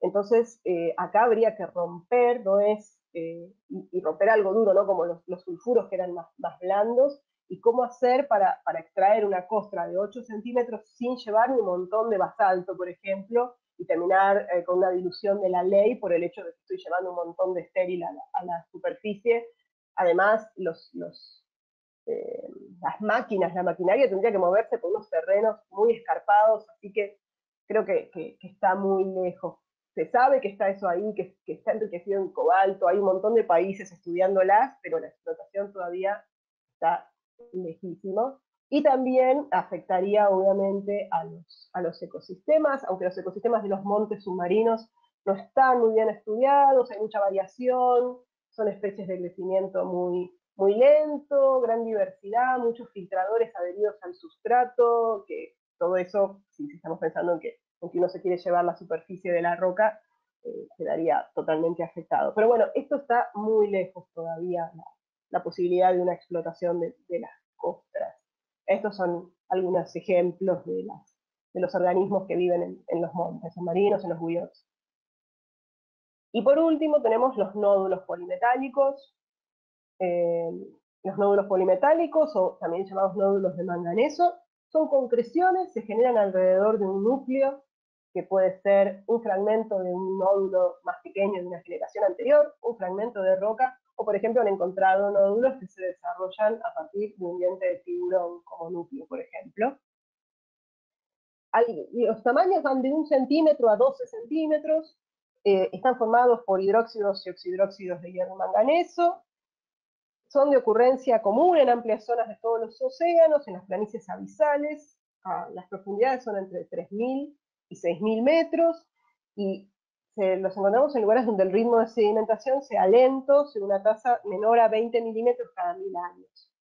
Entonces, acá habría que romper, no es, y romper algo duro, ¿no? Como los sulfuros que eran más blandos, y cómo hacer para extraer una costra de 8 centímetros sin llevar un montón de basalto, por ejemplo, y terminar con una dilución de la ley por el hecho de que estoy llevando un montón de estéril a la superficie. Además, las máquinas, la maquinaria tendría que moverse por unos terrenos muy escarpados, así que creo que está muy lejos. Se sabe que está eso ahí, que está enriquecido en cobalto, hay un montón de países estudiándolas, pero la explotación todavía está lejísimo. Y también afectaría obviamente a los ecosistemas, aunque los ecosistemas de los montes submarinos no están muy bien estudiados, hay mucha variación, son especies de crecimiento muy lento, gran diversidad, muchos filtradores adheridos al sustrato, que todo eso, si estamos pensando en que uno se quiere llevar la superficie de la roca, quedaría totalmente afectado. Pero bueno, esto está muy lejos todavía, la posibilidad de una explotación de las costras. Estos son algunos ejemplos de los organismos que viven en los montes submarinos, en los buyots. Y por último tenemos los nódulos polimetálicos. Los nódulos polimetálicos, o también llamados nódulos de manganeso, son concreciones, se generan alrededor de un núcleo, que puede ser un fragmento de un nódulo más pequeño de una generación anterior, un fragmento de roca, o por ejemplo han encontrado nódulos que se desarrollan a partir de un diente de tiburón como núcleo, por ejemplo. Los tamaños van de 1 centímetro a 12 centímetros, están formados por hidróxidos y oxidróxidos de hierro y manganeso, son de ocurrencia común en amplias zonas de todos los océanos, en las planicies abisales. Las profundidades son entre 3.000 y 6.000 metros, y los encontramos en lugares donde el ritmo de sedimentación sea lento, en una tasa menor a 20 milímetros cada 1.000 años.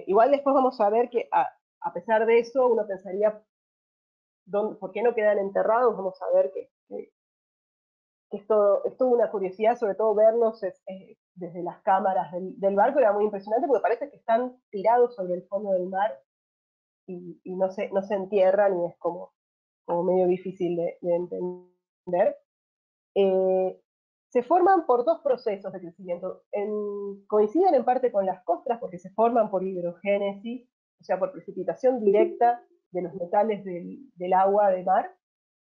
Igual después vamos a ver que a pesar de eso, uno pensaría, ¿por qué no quedan enterrados? Vamos a ver que es toda una curiosidad, sobre todo verlos desde las cámaras del barco, era muy impresionante porque parece que están tirados sobre el fondo del mar y no se entierran, y es como medio difícil de entender. Se forman por dos procesos de crecimiento. Coinciden en parte con las costras porque se forman por hidrogénesis, o sea, por precipitación directa de los metales del agua de mar,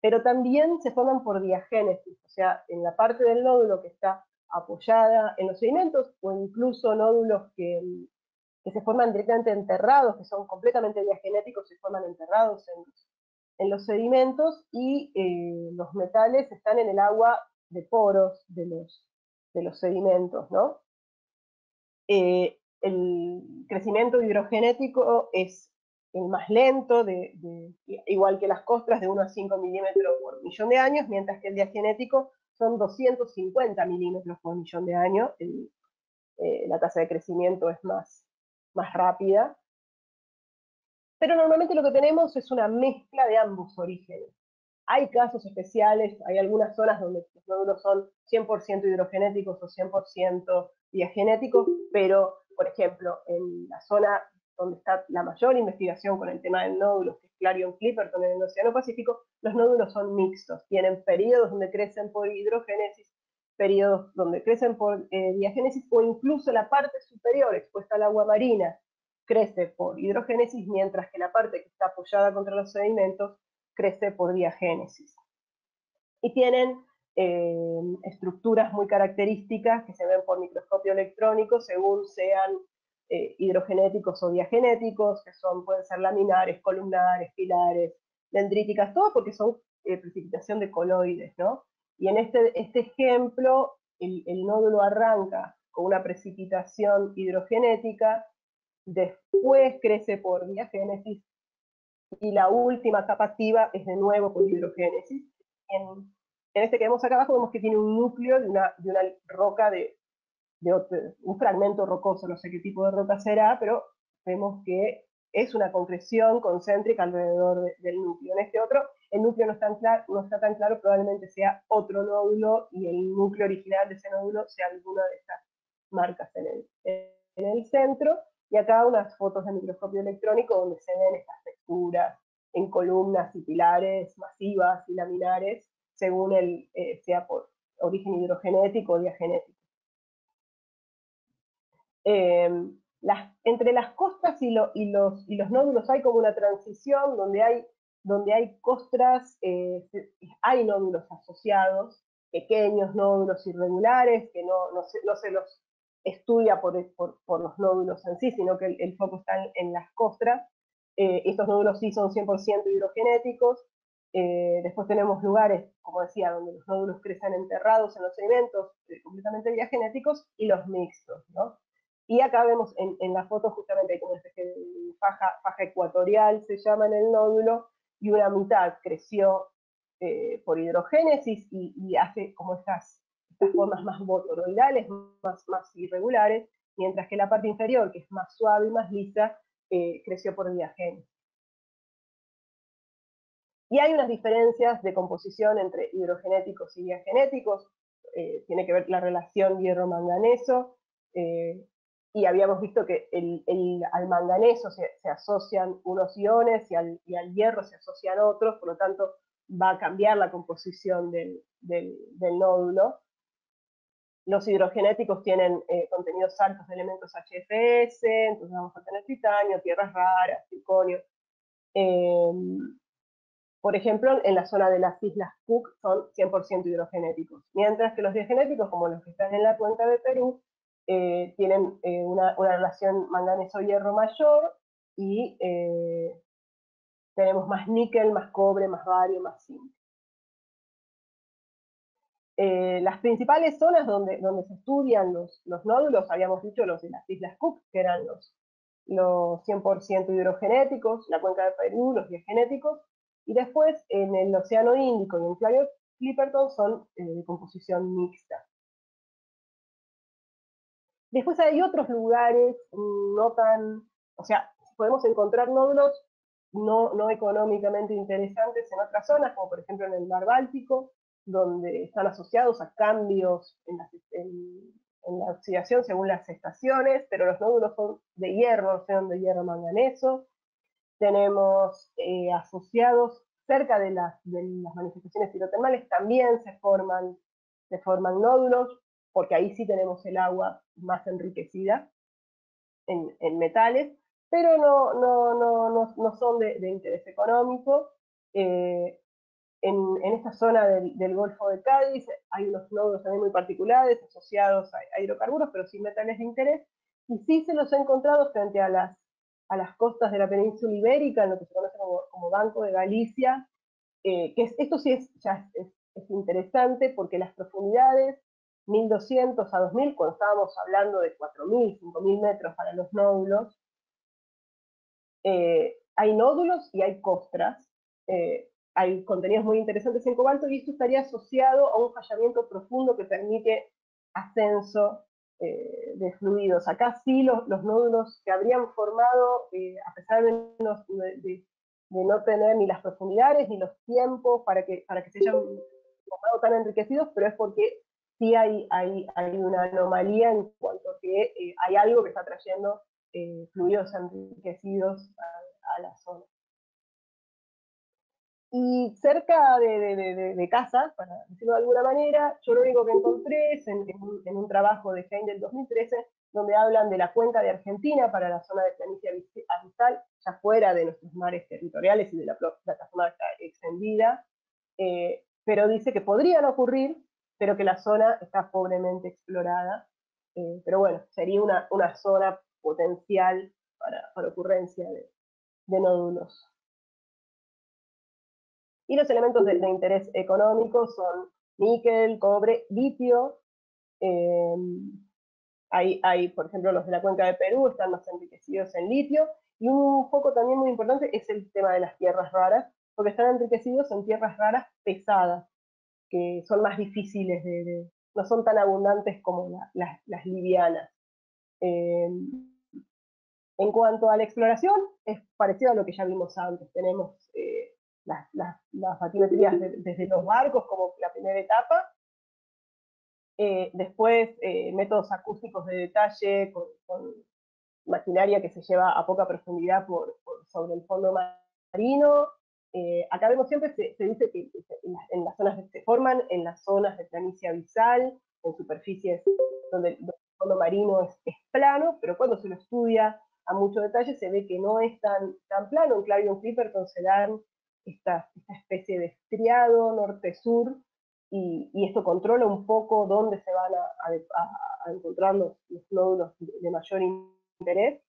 pero también se forman por diagénesis, o sea, en la parte del nódulo que está apoyada en los sedimentos, o incluso nódulos que que se forman directamente enterrados, que son completamente diagenéticos, se forman enterrados en los sedimentos, y los metales están en el agua de poros de los sedimentos, ¿no? El crecimiento hidrogenético es el más lento, igual que las costras, de 1 a 5 milímetros por millón de años, mientras que el diagenético son 250 milímetros por millón de años. La tasa de crecimiento es más rápida. Pero normalmente lo que tenemos es una mezcla de ambos orígenes. Hay casos especiales, hay algunas zonas donde los nódulos son 100% hidrogenéticos o 100% diagenéticos, pero, por ejemplo, en la zona donde está la mayor investigación con el tema del nódulo, que es Clarion-Clipperton en el Océano Pacífico, los nódulos son mixtos. Tienen periodos donde crecen por hidrogénesis, periodos donde crecen por diagénesis, o incluso la parte superior expuesta al agua marina crece por hidrogénesis, mientras que la parte que está apoyada contra los sedimentos crece por diagénesis. Y tienen estructuras muy características que se ven por microscopio electrónico según sean hidrogenéticos o diagenéticos, que pueden ser laminares, columnares, pilares, dendríticas, todo porque son precipitación de coloides, ¿no? Y en este ejemplo, el nódulo arranca con una precipitación hidrogenética, después crece por diagénesis, y la última capa activa es de nuevo por hidrogénesis. En este que vemos acá abajo vemos que tiene un núcleo de una roca, un fragmento rocoso, no sé qué tipo de roca será, pero vemos que es una concreción concéntrica alrededor del núcleo. En este otro, el núcleo no está tan claro, probablemente sea otro nódulo, y el núcleo original de ese nódulo sea alguna de estas marcas en el centro. Y acá unas fotos de microscopio electrónico donde se ven estas texturas en columnas y pilares masivas y laminares, según sea por origen hidrogenético o diagenético. Entre las costras y los nódulos hay como una transición donde hay costras, hay nódulos asociados, pequeños nódulos irregulares, que no se los estudia por los nódulos en sí, sino que el foco está en las costras. Estos nódulos sí son 100% hidrogenéticos. Después tenemos lugares, como decía, donde los nódulos crecen enterrados en los sedimentos, completamente diagenéticos, y los mixtos, ¿no? Y acá vemos en la foto justamente hay como una especie de faja ecuatorial, se llama, en el nódulo, y una mitad creció por hidrogénesis y hace como estas formas más botoroidales, más irregulares, mientras que la parte inferior, que es más suave y más lisa, creció por diagénesis. Y hay unas diferencias de composición entre hidrogenéticos y diagenéticos. Tiene que ver la relación hierro-manganeso, y habíamos visto que al manganeso se asocian unos iones y al hierro se asocian otros, por lo tanto va a cambiar la composición del nódulo. Los hidrogenéticos tienen contenidos altos de elementos HFS, entonces vamos a tener titanio, tierras raras, circonio. Por ejemplo, en la zona de las islas Cook son 100% hidrogenéticos, mientras que los diagenéticos, como los que están en la cuenca de Perú, tienen una relación manganeso-hierro mayor, y tenemos más níquel, más cobre, más bario, más zinc. Las principales zonas donde se estudian los nódulos, habíamos dicho los de las islas Cook, que eran los 100% hidrogenéticos, la cuenca de Perú, los diagenéticos, y después en el Océano Índico y en Clarion-Clipperton son de composición mixta. Después hay otros lugares no tan, o sea, podemos encontrar nódulos no económicamente interesantes en otras zonas, como por ejemplo en el mar Báltico, donde están asociados a cambios en la oxidación según las estaciones, pero los nódulos son de hierro, son de hierro manganeso. Tenemos asociados cerca de las manifestaciones hidrotermales, también se forman nódulos, porque ahí sí tenemos el agua más enriquecida en metales, pero no son de interés económico. En esta zona del Golfo de Cádiz hay unos nódulos también muy particulares asociados a hidrocarburos, pero sin metales de interés. y sí se los ha encontrado frente a las costas de la península ibérica, en lo que se conoce como Banco de Galicia, esto sí es interesante porque las profundidades 1200 a 2000, cuando estábamos hablando de 4000, 5000 metros para los nódulos, hay nódulos y hay costras, hay contenidos muy interesantes en cobalto y esto estaría asociado a un fallamiento profundo que permite ascenso de fluidos. Acá sí los nódulos se habrían formado, a pesar de no tener ni las profundidades ni los tiempos para que se hayan formado tan enriquecidos, pero es porque sí hay una anomalía en cuanto a que hay algo que está trayendo fluidos enriquecidos a la zona. Y cerca de casa, para decirlo de alguna manera, yo lo único que encontré es en un trabajo de Hein del 2013, donde hablan de la cuenca de Argentina para la zona de planicie abisal, ya fuera de nuestros mares territoriales y de la plataforma extendida, pero dice que podrían ocurrir, pero que la zona está pobremente explorada. Pero bueno, sería una zona potencial para ocurrencia de nódulos. Y los elementos de interés económico son níquel, cobre, litio. Por ejemplo, los de la cuenca de Perú están más enriquecidos en litio. Y un foco también muy importante es el tema de las tierras raras, porque están enriquecidos en tierras raras pesadas, que son más difíciles no son tan abundantes como las livianas. En cuanto a la exploración, es parecido a lo que ya vimos antes. Tenemos las batimetrías desde los barcos como la primera etapa, después métodos acústicos de detalle con maquinaria que se lleva a poca profundidad sobre el fondo marino. Acá vemos siempre, se dice que en las zonas se forman en las zonas de planicie abisal, en superficies donde el fondo marino es plano, pero cuando se lo estudia a mucho detalle se ve que no es tan plano. En Clarion Clipperton se dan esta especie de estriado norte-sur, y esto controla un poco dónde se van a encontrar los nódulos de mayor interés.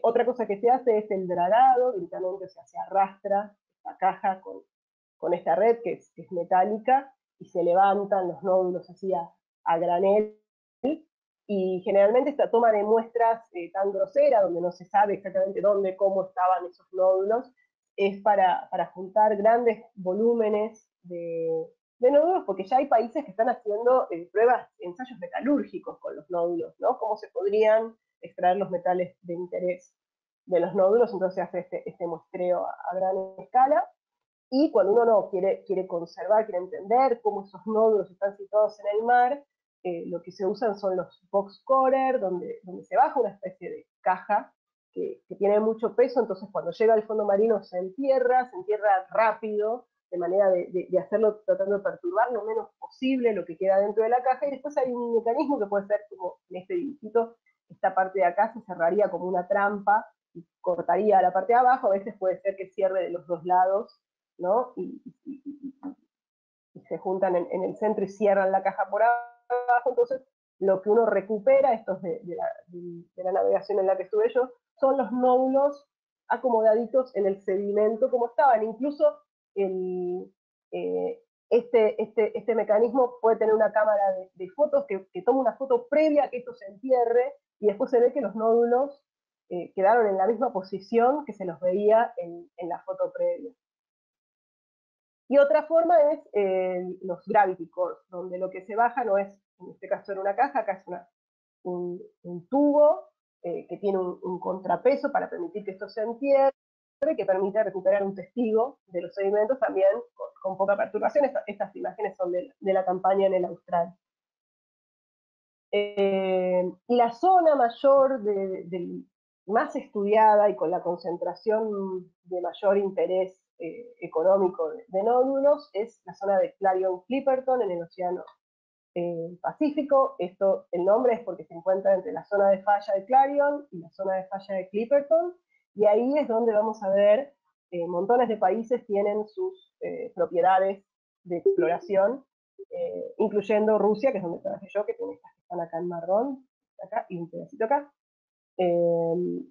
Otra cosa que se hace es el dragado, directamente, o sea, se arrastra la caja con esta red que es metálica y se levantan los nódulos así a granel. Y generalmente esta toma de muestras tan grosera, donde no se sabe exactamente dónde, cómo estaban esos nódulos, es para juntar grandes volúmenes de nódulos, porque ya hay países que están haciendo pruebas, ensayos metalúrgicos con los nódulos, ¿no? Cómo se podrían extraer los metales de interés de los nódulos, entonces se hace este muestreo a gran escala. Y cuando uno no quiere conservar, quiere entender cómo esos nódulos están situados en el mar, lo que se usan son los box corer, donde se baja una especie de caja que tiene mucho peso, entonces cuando llega al fondo marino se entierra rápido, de manera de hacerlo tratando de perturbar lo menos posible lo que queda dentro de la caja, y después hay un mecanismo que puede ser como en este dibujito, esta parte de acá se cerraría como una trampa y cortaría la parte de abajo, a veces puede ser que cierre de los dos lados, ¿no? Y se juntan en el centro y cierran la caja por abajo. Entonces, lo que uno recupera, esto es de la navegación en la que estuve yo, son los nódulos acomodaditos en el sedimento como estaban. Incluso este mecanismo puede tener una cámara de fotos que toma una foto previa a que esto se entierre, y después se ve que los nódulos quedaron en la misma posición que se los veía en la foto previa. Y otra forma es los gravity cores, donde lo que se baja no es, en este caso era una caja, acá es un tubo que tiene un contrapeso para permitir que esto se entierre, que permite recuperar un testigo de los sedimentos también con poca perturbación. Estas imágenes son de la campaña en el Austral. Y la zona mayor más estudiada y con la concentración de mayor interés económico de nódulos es la zona de Clarion Clipperton en el Océano Pacífico. El nombre es porque se encuentra entre la zona de falla de Clarion y la zona de falla de Clipperton, y ahí es donde vamos a ver montones de países tienen sus propiedades de exploración, incluyendo Rusia, que es donde trabajé yo, que tiene estas que están acá en marrón, acá, y un pedacito acá, Eh,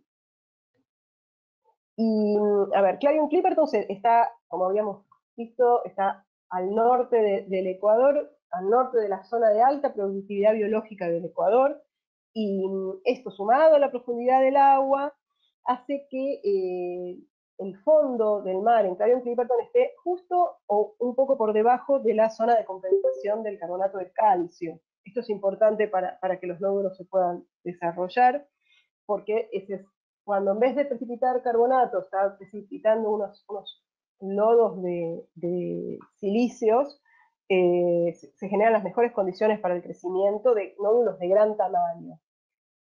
y, a ver, Clarion Clipperton está, como habíamos visto, está al norte del Ecuador, al norte de la zona de alta productividad biológica del Ecuador, y esto sumado a la profundidad del agua hace que el fondo del mar en Clarion Clipperton esté justo o un poco por debajo de la zona de compensación del carbonato de calcio. Esto es importante para que los nódulos se puedan desarrollar, porque ese es cuando en vez de precipitar carbonato está precipitando unos lodos de silicios, se generan las mejores condiciones para el crecimiento de nódulos de gran tamaño.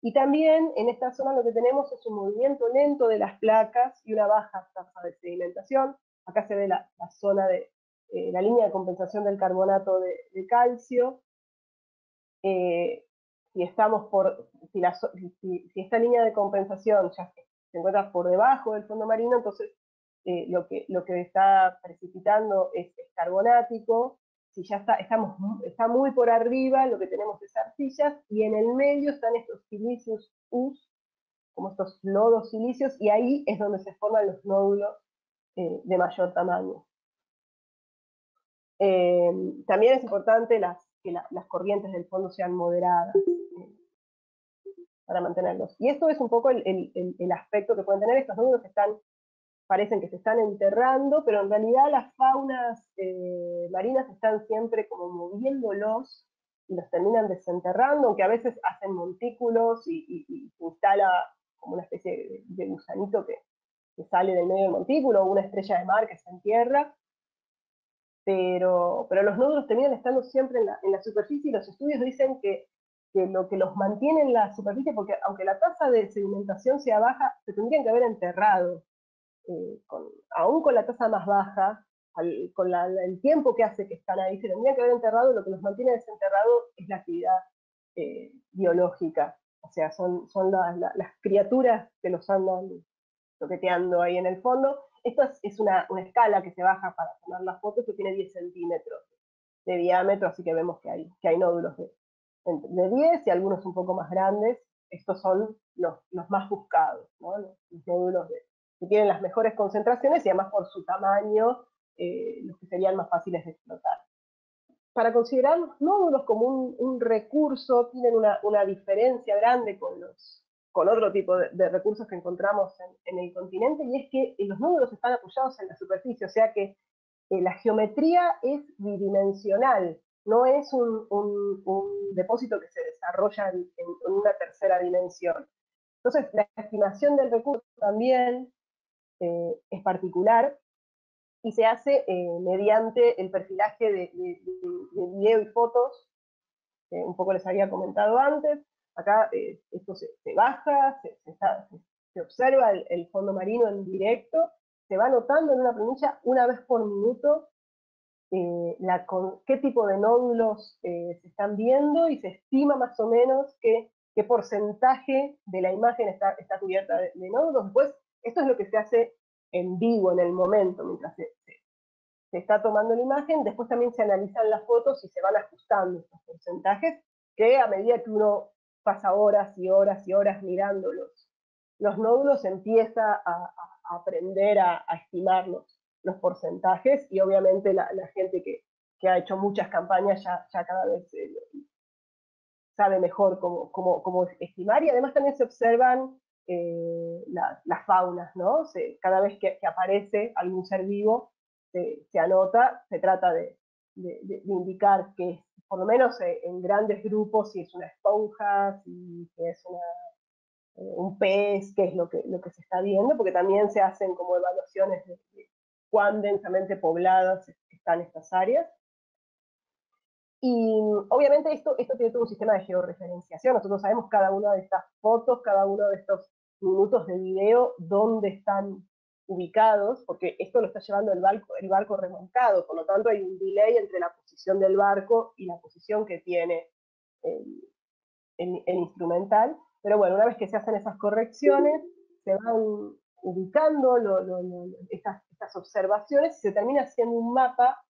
Y también en esta zona lo que tenemos es un movimiento lento de las placas y una baja tasa de sedimentación. Acá se ve la zona de la línea de compensación del carbonato de calcio. Si estamos por, si esta línea de compensación ya se encuentra por debajo del fondo marino, entonces lo que está precipitando es carbonático. Si ya está muy por arriba, lo que tenemos es arcillas, y en el medio están estos silicios US, como estos lodos silicios, y ahí es donde se forman los nódulos de mayor tamaño. También es importante que las corrientes del fondo sean moderadas para mantenerlos. Y esto es un poco el aspecto que pueden tener estos nódulos que parecen que se están enterrando, pero en realidad las faunas marinas están siempre como moviéndolos y los terminan desenterrando, aunque a veces hacen montículos y se instala como una especie de gusanito que sale del medio del montículo, o una estrella de mar que se entierra. Pero los nódulos terminan estando siempre en la superficie, y los estudios dicen que lo que los mantiene en la superficie, porque aunque la tasa de sedimentación sea baja, se tendrían que haber enterrado, aún con la tasa más baja, con el tiempo que hace que están ahí, se tendrían que haber enterrado. Lo que los mantiene desenterrados es la actividad biológica, o sea, son las criaturas que los andan toqueteando ahí en el fondo. Esto es una escala que se baja para tomar las fotos, que tiene 10 centímetros de diámetro, así que vemos que hay nódulos de 10 y algunos un poco más grandes. Estos son los más buscados, ¿no? Los nódulos que tienen las mejores concentraciones y además por su tamaño, los que serían más fáciles de explotar. Para considerar los nódulos como un recurso, tienen una diferencia grande con otro tipo de recursos que encontramos en el continente, y es que los nódulos están apoyados en la superficie, o sea que la geometría es bidimensional, no es un depósito que se desarrolla en una tercera dimensión. Entonces, la estimación del recurso también es particular, y se hace mediante el perfilaje de video y fotos, que un poco les había comentado antes. Acá esto se baja, se observa el fondo marino en directo, se va anotando en una planilla una vez por minuto qué tipo de nódulos se están viendo, y se estima más o menos qué porcentaje de la imagen está cubierta de nódulos. Después, esto es lo que se hace en vivo, en el momento, mientras se está tomando la imagen. Después también se analizan las fotos y se van ajustando estos porcentajes, que a medida que uno pasa horas y horas y horas mirando los nódulos, empieza a aprender a estimar los porcentajes, y obviamente la gente que ha hecho muchas campañas ya cada vez sabe mejor cómo estimar, y además también se observan las faunas, ¿no? Cada vez que aparece algún ser vivo, se anota. Se trata de indicar que es, por lo menos en grandes grupos, si es una esponja, si es un pez, qué es lo que se está viendo, porque también se hacen como evaluaciones de cuán densamente pobladas están estas áreas. Y obviamente esto tiene todo un sistema de georreferenciación. Nosotros sabemos cada una de estas fotos, cada uno de estos minutos de video, dónde están ubicados, porque esto lo está llevando el barco remolcado, por lo tanto hay un delay entre la posición del barco y la posición que tiene el instrumental. Pero bueno, una vez que se hacen esas correcciones, se van ubicando estas observaciones, y se termina haciendo un mapa.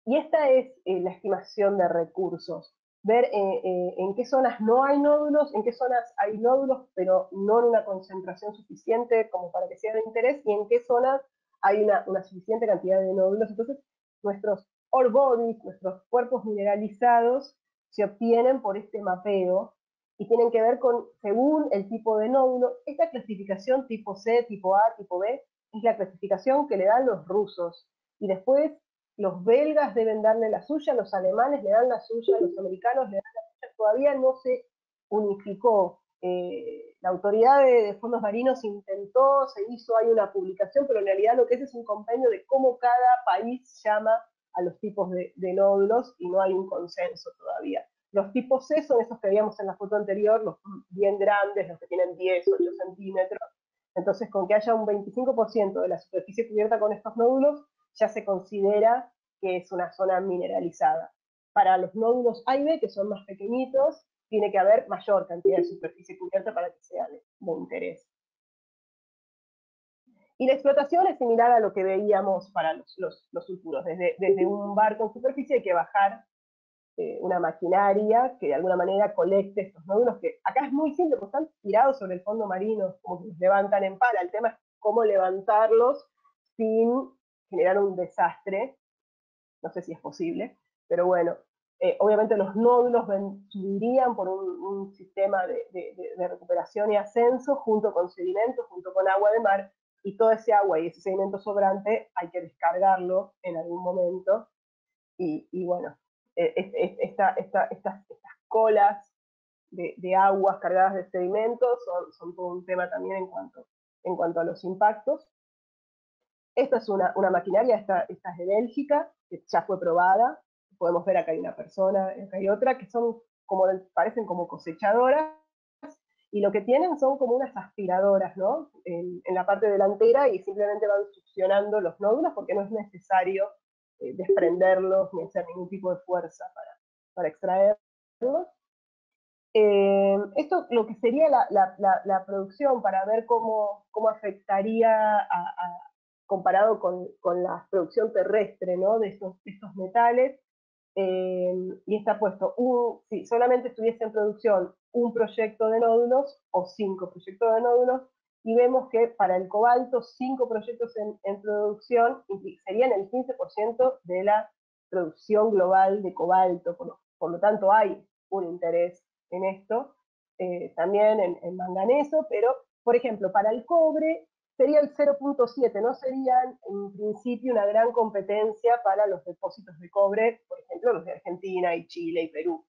Y esta es la estimación de recursos. ver en qué zonas no hay nódulos, en qué zonas hay nódulos, pero no en una concentración suficiente como para que sea de interés, y en qué zonas hay una suficiente cantidad de nódulos. Entonces, nuestros ore bodies, nuestros cuerpos mineralizados, se obtienen por este mapeo y tienen que ver con, según el tipo de nódulo, esta clasificación tipo C, tipo A, tipo B, es la clasificación que le dan los rusos. Y después los belgas deben darle la suya, los alemanes le dan la suya, los americanos le dan la suya. Todavía no se unificó. La autoridad de fondos marinos intentó, se hizo, hay una publicación, pero en realidad lo que es un compendio de cómo cada país llama a los tipos de nódulos y no hay un consenso todavía. Los tipos C son esos que veíamos en la foto anterior, los bien grandes, los que tienen 10, 8 centímetros. Entonces, con que haya un 25% de la superficie cubierta con estos nódulos, ya se considera que es una zona mineralizada. Para los nódulos A y B, que son más pequeñitos, tiene que haber mayor cantidad de superficie cubierta para que sea de interés. Y la explotación es similar a lo que veíamos para los sulfuros. Desde un barco en superficie hay que bajar una maquinaria que de alguna manera colecte estos nódulos, que acá es muy simple, porque están tirados sobre el fondo marino, como que los levantan en pala. El tema es cómo levantarlos sin generar un desastre. No sé si es posible, pero bueno, obviamente los nódulos subirían por un sistema de recuperación y ascenso junto con sedimentos, junto con agua de mar, y todo ese agua y ese sedimento sobrante hay que descargarlo en algún momento. Y bueno, estas colas de aguas cargadas de sedimentos son todo un tema también en cuanto a los impactos. Esta es una maquinaria, esta es de Bélgica, que ya fue probada. Podemos ver acá hay una persona, acá hay otra, que son como, parecen como cosechadoras, y lo que tienen son como unas aspiradoras, ¿no? En la parte delantera, y simplemente van succionando los nódulos porque no es necesario desprenderlos ni hacer ningún tipo de fuerza para extraerlos. Esto lo que sería la producción, para ver cómo afectaría comparado con la producción terrestre, ¿no? de estos metales. Y está puesto, si solamente estuviese en producción un proyecto de nódulos o 5 proyectos de nódulos, y vemos que para el cobalto 5 proyectos en producción serían el 15% de la producción global de cobalto. Por lo tanto, hay un interés en esto, también en manganeso, pero, por ejemplo, para el cobre sería el 0.7, no serían en principio una gran competencia para los depósitos de cobre, por ejemplo, los de Argentina y Chile y Perú.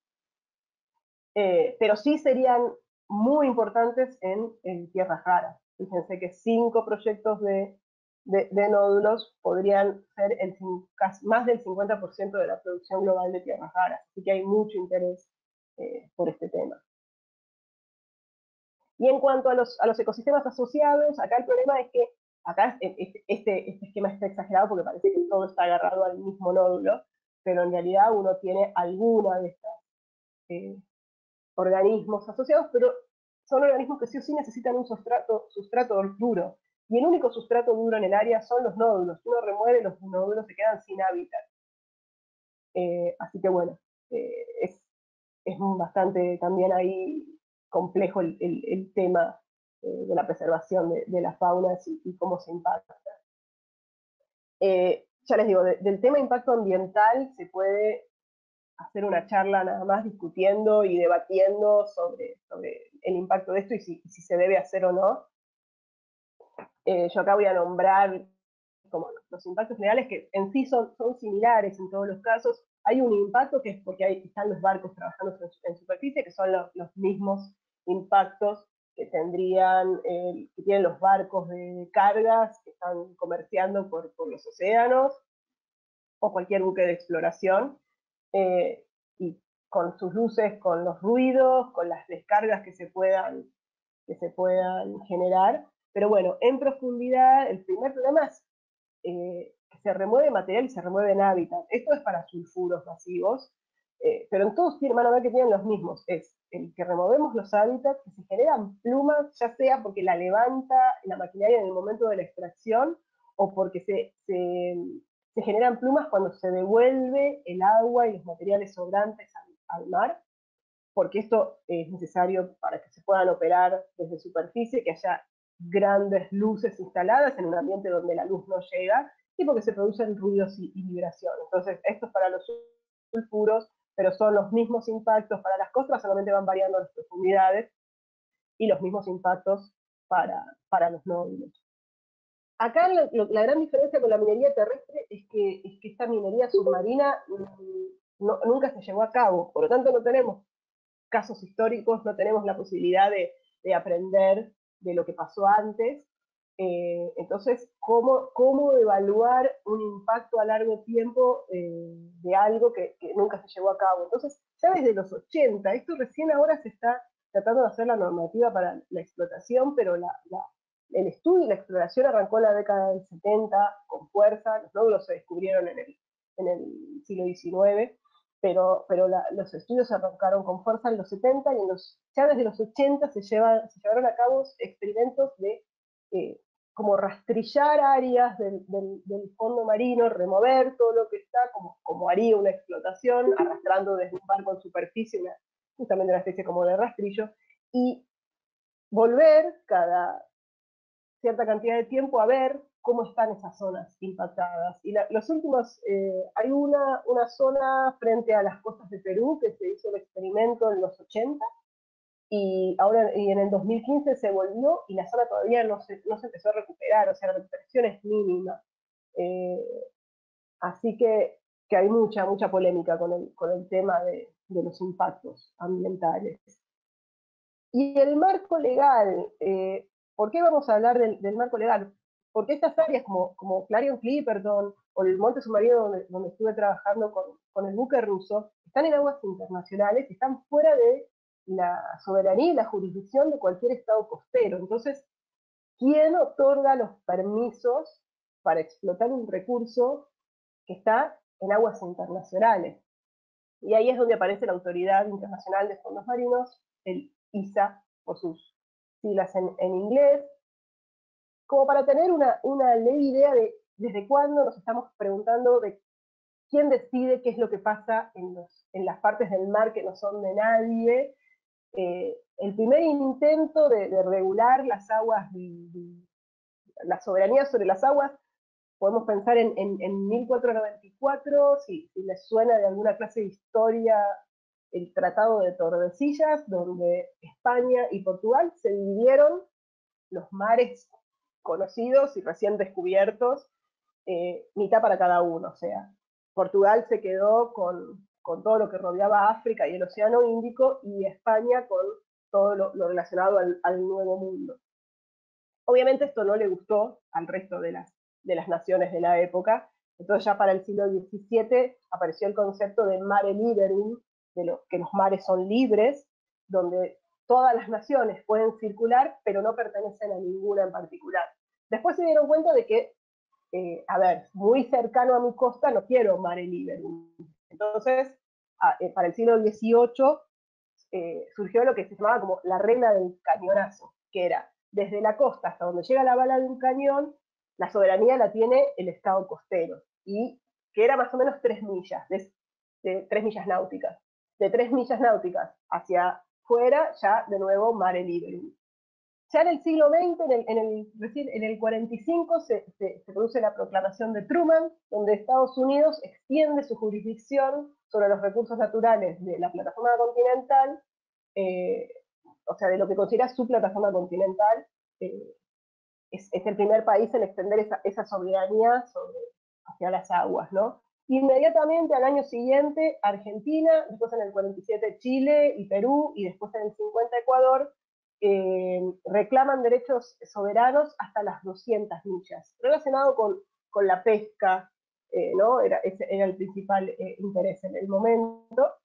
Pero sí serían muy importantes en tierras raras. Fíjense que 5 proyectos de nódulos podrían ser más del 50% de la producción global de tierras raras. Así que hay mucho interés por este tema. Y en cuanto a los ecosistemas asociados, acá el problema es que acá este esquema está exagerado porque parece que todo está agarrado al mismo nódulo, pero en realidad uno tiene alguna de estos organismos asociados, pero son organismos que sí o sí necesitan un sustrato duro. Y el único sustrato duro en el área son los nódulos. Si uno remueve los nódulos, se quedan sin hábitat. Así que bueno, es bastante también ahí complejo el tema de la preservación de las faunas y cómo se impacta. Ya les digo, del tema impacto ambiental se puede hacer una charla nada más discutiendo y debatiendo sobre el impacto de esto y si se debe hacer o no. Yo acá voy a nombrar como los impactos generales, que en sí son similares en todos los casos. Hay un impacto que es porque ahí están los barcos trabajando en superficie, que son los mismos impactos que que tienen los barcos de cargas que están comerciando por los océanos, o cualquier buque de exploración, y con sus luces, con los ruidos, con las descargas que se puedan generar. Pero bueno, en profundidad, el primer problema es que se remueve material y se remueve en hábitat. Esto es para sulfuros masivos, pero en todos van a ver que tienen los mismos. Es el que removemos los hábitats, que se generan plumas, ya sea porque la levanta la maquinaria en el momento de la extracción, o porque se generan plumas cuando se devuelve el agua y los materiales sobrantes al mar. porque esto es necesario para que se puedan operar desde superficie, que haya grandes luces instaladas en un ambiente donde la luz no llega, y porque se producen ruidos y vibraciones. Entonces, esto es para los sulfuros, pero son los mismos impactos para las costras, solamente van variando las profundidades, y los mismos impactos para los nódulos. Acá la gran diferencia con la minería terrestre es que esta minería submarina nunca se llevó a cabo, por lo tanto no tenemos casos históricos, no tenemos la posibilidad de aprender de lo que pasó antes. Entonces, ¿cómo evaluar un impacto a largo tiempo de algo que nunca se llevó a cabo? Entonces, ya desde los 80, esto recién ahora se está tratando de hacer la normativa para la explotación, pero el estudio y la exploración arrancó en la década del 70 con fuerza, los nódulos se descubrieron en el siglo XIX, pero los estudios se arrancaron con fuerza en los 70 y ya desde los 80 se llevaron a cabo experimentos de como rastrillar áreas del fondo marino, remover todo lo que está, como haría una explotación, arrastrando desde un barco en superficie, justamente una especie como de rastrillo, y volver cada cierta cantidad de tiempo a ver cómo están esas zonas impactadas. Y los últimos, hay una zona frente a las costas de Perú que se hizo el experimento en los 80 y en el 2015 se volvió y la zona todavía no se empezó a recuperar, o sea, la recuperación es mínima. Eh, Así que hay mucha polémica con el tema de los impactos ambientales. Y el marco legal, ¿por qué vamos a hablar del marco legal? Porque estas áreas como Clarion Clipperton o el monte submarino donde estuve trabajando con el buque ruso, están en aguas internacionales, están fuera de la soberanía y la jurisdicción de cualquier estado costero. Entonces, ¿quién otorga los permisos para explotar un recurso que está en aguas internacionales? Y ahí es donde aparece la Autoridad Internacional de Fondos Marinos, el ISA, por sus siglas en inglés, como para tener una leve idea de desde cuándo nos estamos preguntando de quién decide qué es lo que pasa en las partes del mar que no son de nadie. El primer intento de regular las aguas, la soberanía sobre las aguas, podemos pensar en 1494, si les suena de alguna clase de historia, el Tratado de Tordesillas, donde España y Portugal se dividieron los mares conocidos y recién descubiertos, mitad para cada uno. O sea, Portugal se quedó con todo lo que rodeaba África y el Océano Índico, y España con todo lo relacionado al Nuevo Mundo. Obviamente esto no le gustó al resto de las naciones de la época, entonces ya para el siglo XVII apareció el concepto de mare liberum, de que los mares son libres, donde todas las naciones pueden circular, pero no pertenecen a ninguna en particular. Después se dieron cuenta de que, a ver, muy cercano a mi costa no quiero mare liberum. Entonces, para el siglo XVIII surgió lo que se llamaba como la regla del cañonazo, que era desde la costa hasta donde llega la bala de un cañón, la soberanía la tiene el estado costero, y que era más o menos 3 millas, de 3 millas náuticas. De 3 millas náuticas hacia fuera, ya de nuevo mare liberum. Ya en el siglo XX, en el 45, se produce la proclamación de Truman, donde Estados Unidos extiende su jurisdicción sobre los recursos naturales de la plataforma continental, eh, o sea, de lo que considera su plataforma continental. eh, es el primer país en extender esa soberanía hacia las aguas, ¿no? Inmediatamente al año siguiente, Argentina, después en el 47 Chile y Perú, y después en el 50 Ecuador, reclaman derechos soberanos hasta las 200 millas, relacionado con la pesca, ¿no? Ese era el principal interés en el momento.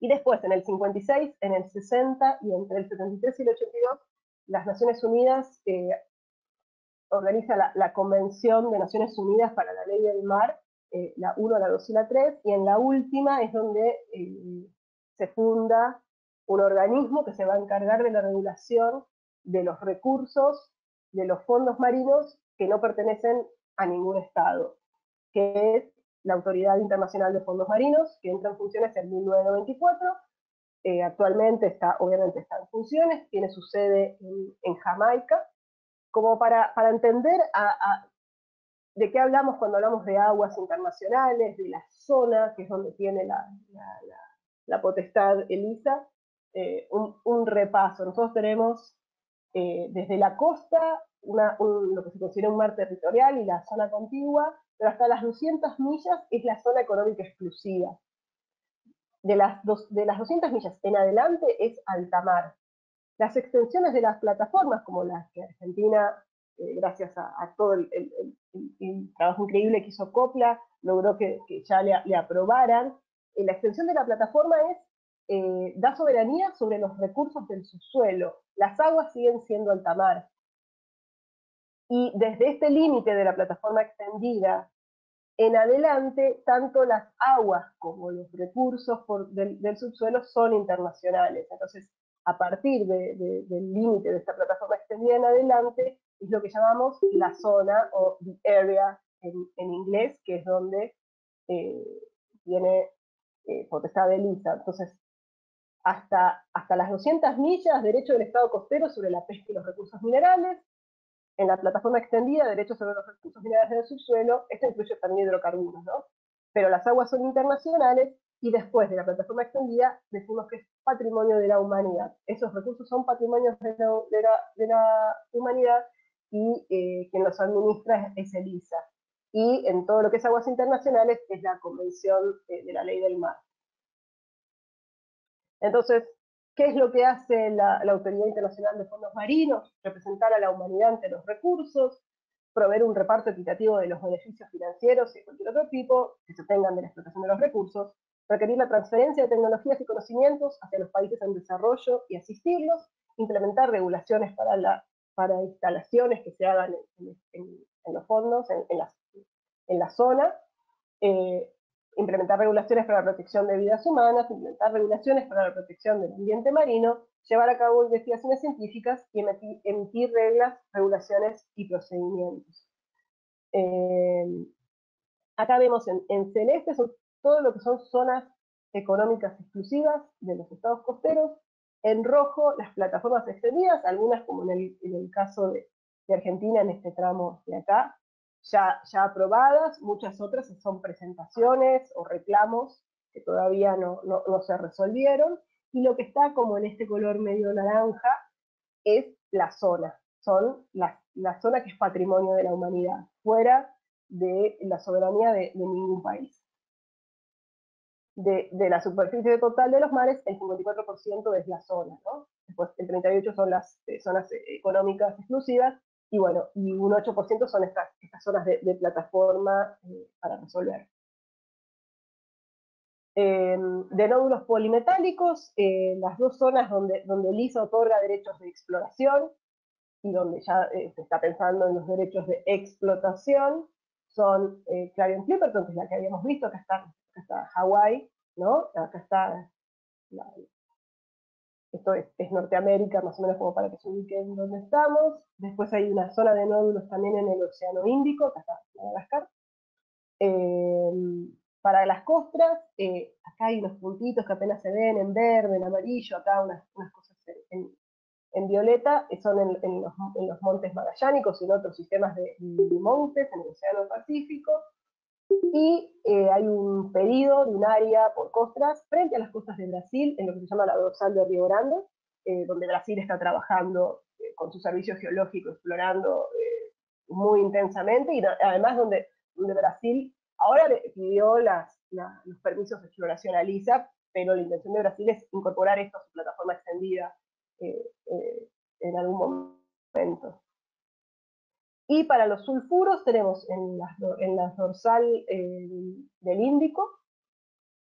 Y después, en el 56, en el 60 y entre el 73 y el 82, las Naciones Unidas organiza la Convención de Naciones Unidas para la Ley del Mar, la 1, la 2 y la 3, y en la última es donde se funda un organismo que se va a encargar de la regulación de los recursos de los fondos marinos que no pertenecen a ningún Estado, que es la Autoridad Internacional de Fondos Marinos, que entra en funciones en 1994, Actualmente obviamente está en funciones, tiene su sede en Jamaica, como para entender de qué hablamos cuando hablamos de aguas internacionales, de la zona, que es donde tiene la potestad ELISA, un repaso. Nosotros tenemos desde la costa, lo que se considera un mar territorial y la zona contigua, pero hasta las 200 millas es la zona económica exclusiva. De las 200 millas en adelante es alta mar. Las extensiones de las plataformas, como las que Argentina, gracias a todo el trabajo increíble que hizo Copla, logró que ya le aprobaran, la extensión de la plataforma da soberanía sobre los recursos del subsuelo. Las aguas siguen siendo alta mar. Y desde este límite de la plataforma extendida en adelante, tanto las aguas como los recursos del subsuelo son internacionales. Entonces, a partir del límite de esta plataforma extendida en adelante, es lo que llamamos la zona o the area en inglés, que es donde tiene potestad de ELISA. Entonces, hasta las 200 millas, derecho del Estado costero sobre la pesca y los recursos minerales. En la plataforma extendida, derechos sobre los recursos minerales del subsuelo, esto incluye también hidrocarburos, ¿no? Pero las aguas son internacionales y después de la plataforma extendida decimos que es patrimonio de la humanidad. Esos recursos son patrimonios de la humanidad y quien los administra es ELISA. Y en todo lo que es aguas internacionales es la Convención de la Ley del Mar. Entonces, ¿qué es lo que hace la Autoridad Internacional de Fondos Marinos? Representar a la humanidad ante los recursos, proveer un reparto equitativo de los beneficios financieros y de cualquier otro tipo que se obtengan de la explotación de los recursos, requerir la transferencia de tecnologías y conocimientos hacia los países en desarrollo y asistirlos, implementar regulaciones para instalaciones que se hagan en los fondos, en la zona, implementar regulaciones para la protección de vidas humanas, implementar regulaciones para la protección del ambiente marino, llevar a cabo investigaciones científicas y emitir reglas, regulaciones y procedimientos. Acá vemos en celeste todo lo que son zonas económicas exclusivas de los estados costeros, en rojo las plataformas extendidas, algunas como en el caso de Argentina en este tramo de acá, ya aprobadas, muchas otras son presentaciones o reclamos que todavía no se resolvieron, y lo que está como en este color medio naranja es la zona, son la zona que es patrimonio de la humanidad, fuera de la soberanía de ningún país. De la superficie total de los mares, el 54% es la zona, ¿no? Después el 38% son las zonas económicas exclusivas, y bueno, y un 8% son estas zonas de plataforma para resolver. De nódulos polimetálicos, las dos zonas donde ELISA otorga derechos de exploración y donde ya se está pensando en los derechos de explotación, son Clarion Clipperton, que es la que habíamos visto, acá está Hawái, ¿no? Acá está, esto es Norteamérica, más o menos como para que se ubiquen donde estamos. Después hay una zona de nódulos también en el Océano Índico, acá está Madagascar. Para las costras, acá hay unos puntitos que apenas se ven en verde, en amarillo, acá unas cosas en violeta, son en los montes magallánicos y en otros sistemas de montes en el Océano Pacífico. Y hay un pedido de un área por costras frente a las costas de Brasil, en lo que se llama la dorsal de Río Grande, donde Brasil está trabajando con su servicio geológico, explorando muy intensamente, y además donde Brasil ahora pidió los permisos de exploración a LISA, pero la intención de Brasil es incorporar esto a su plataforma extendida en algún momento. Y para los sulfuros tenemos en la dorsal del Índico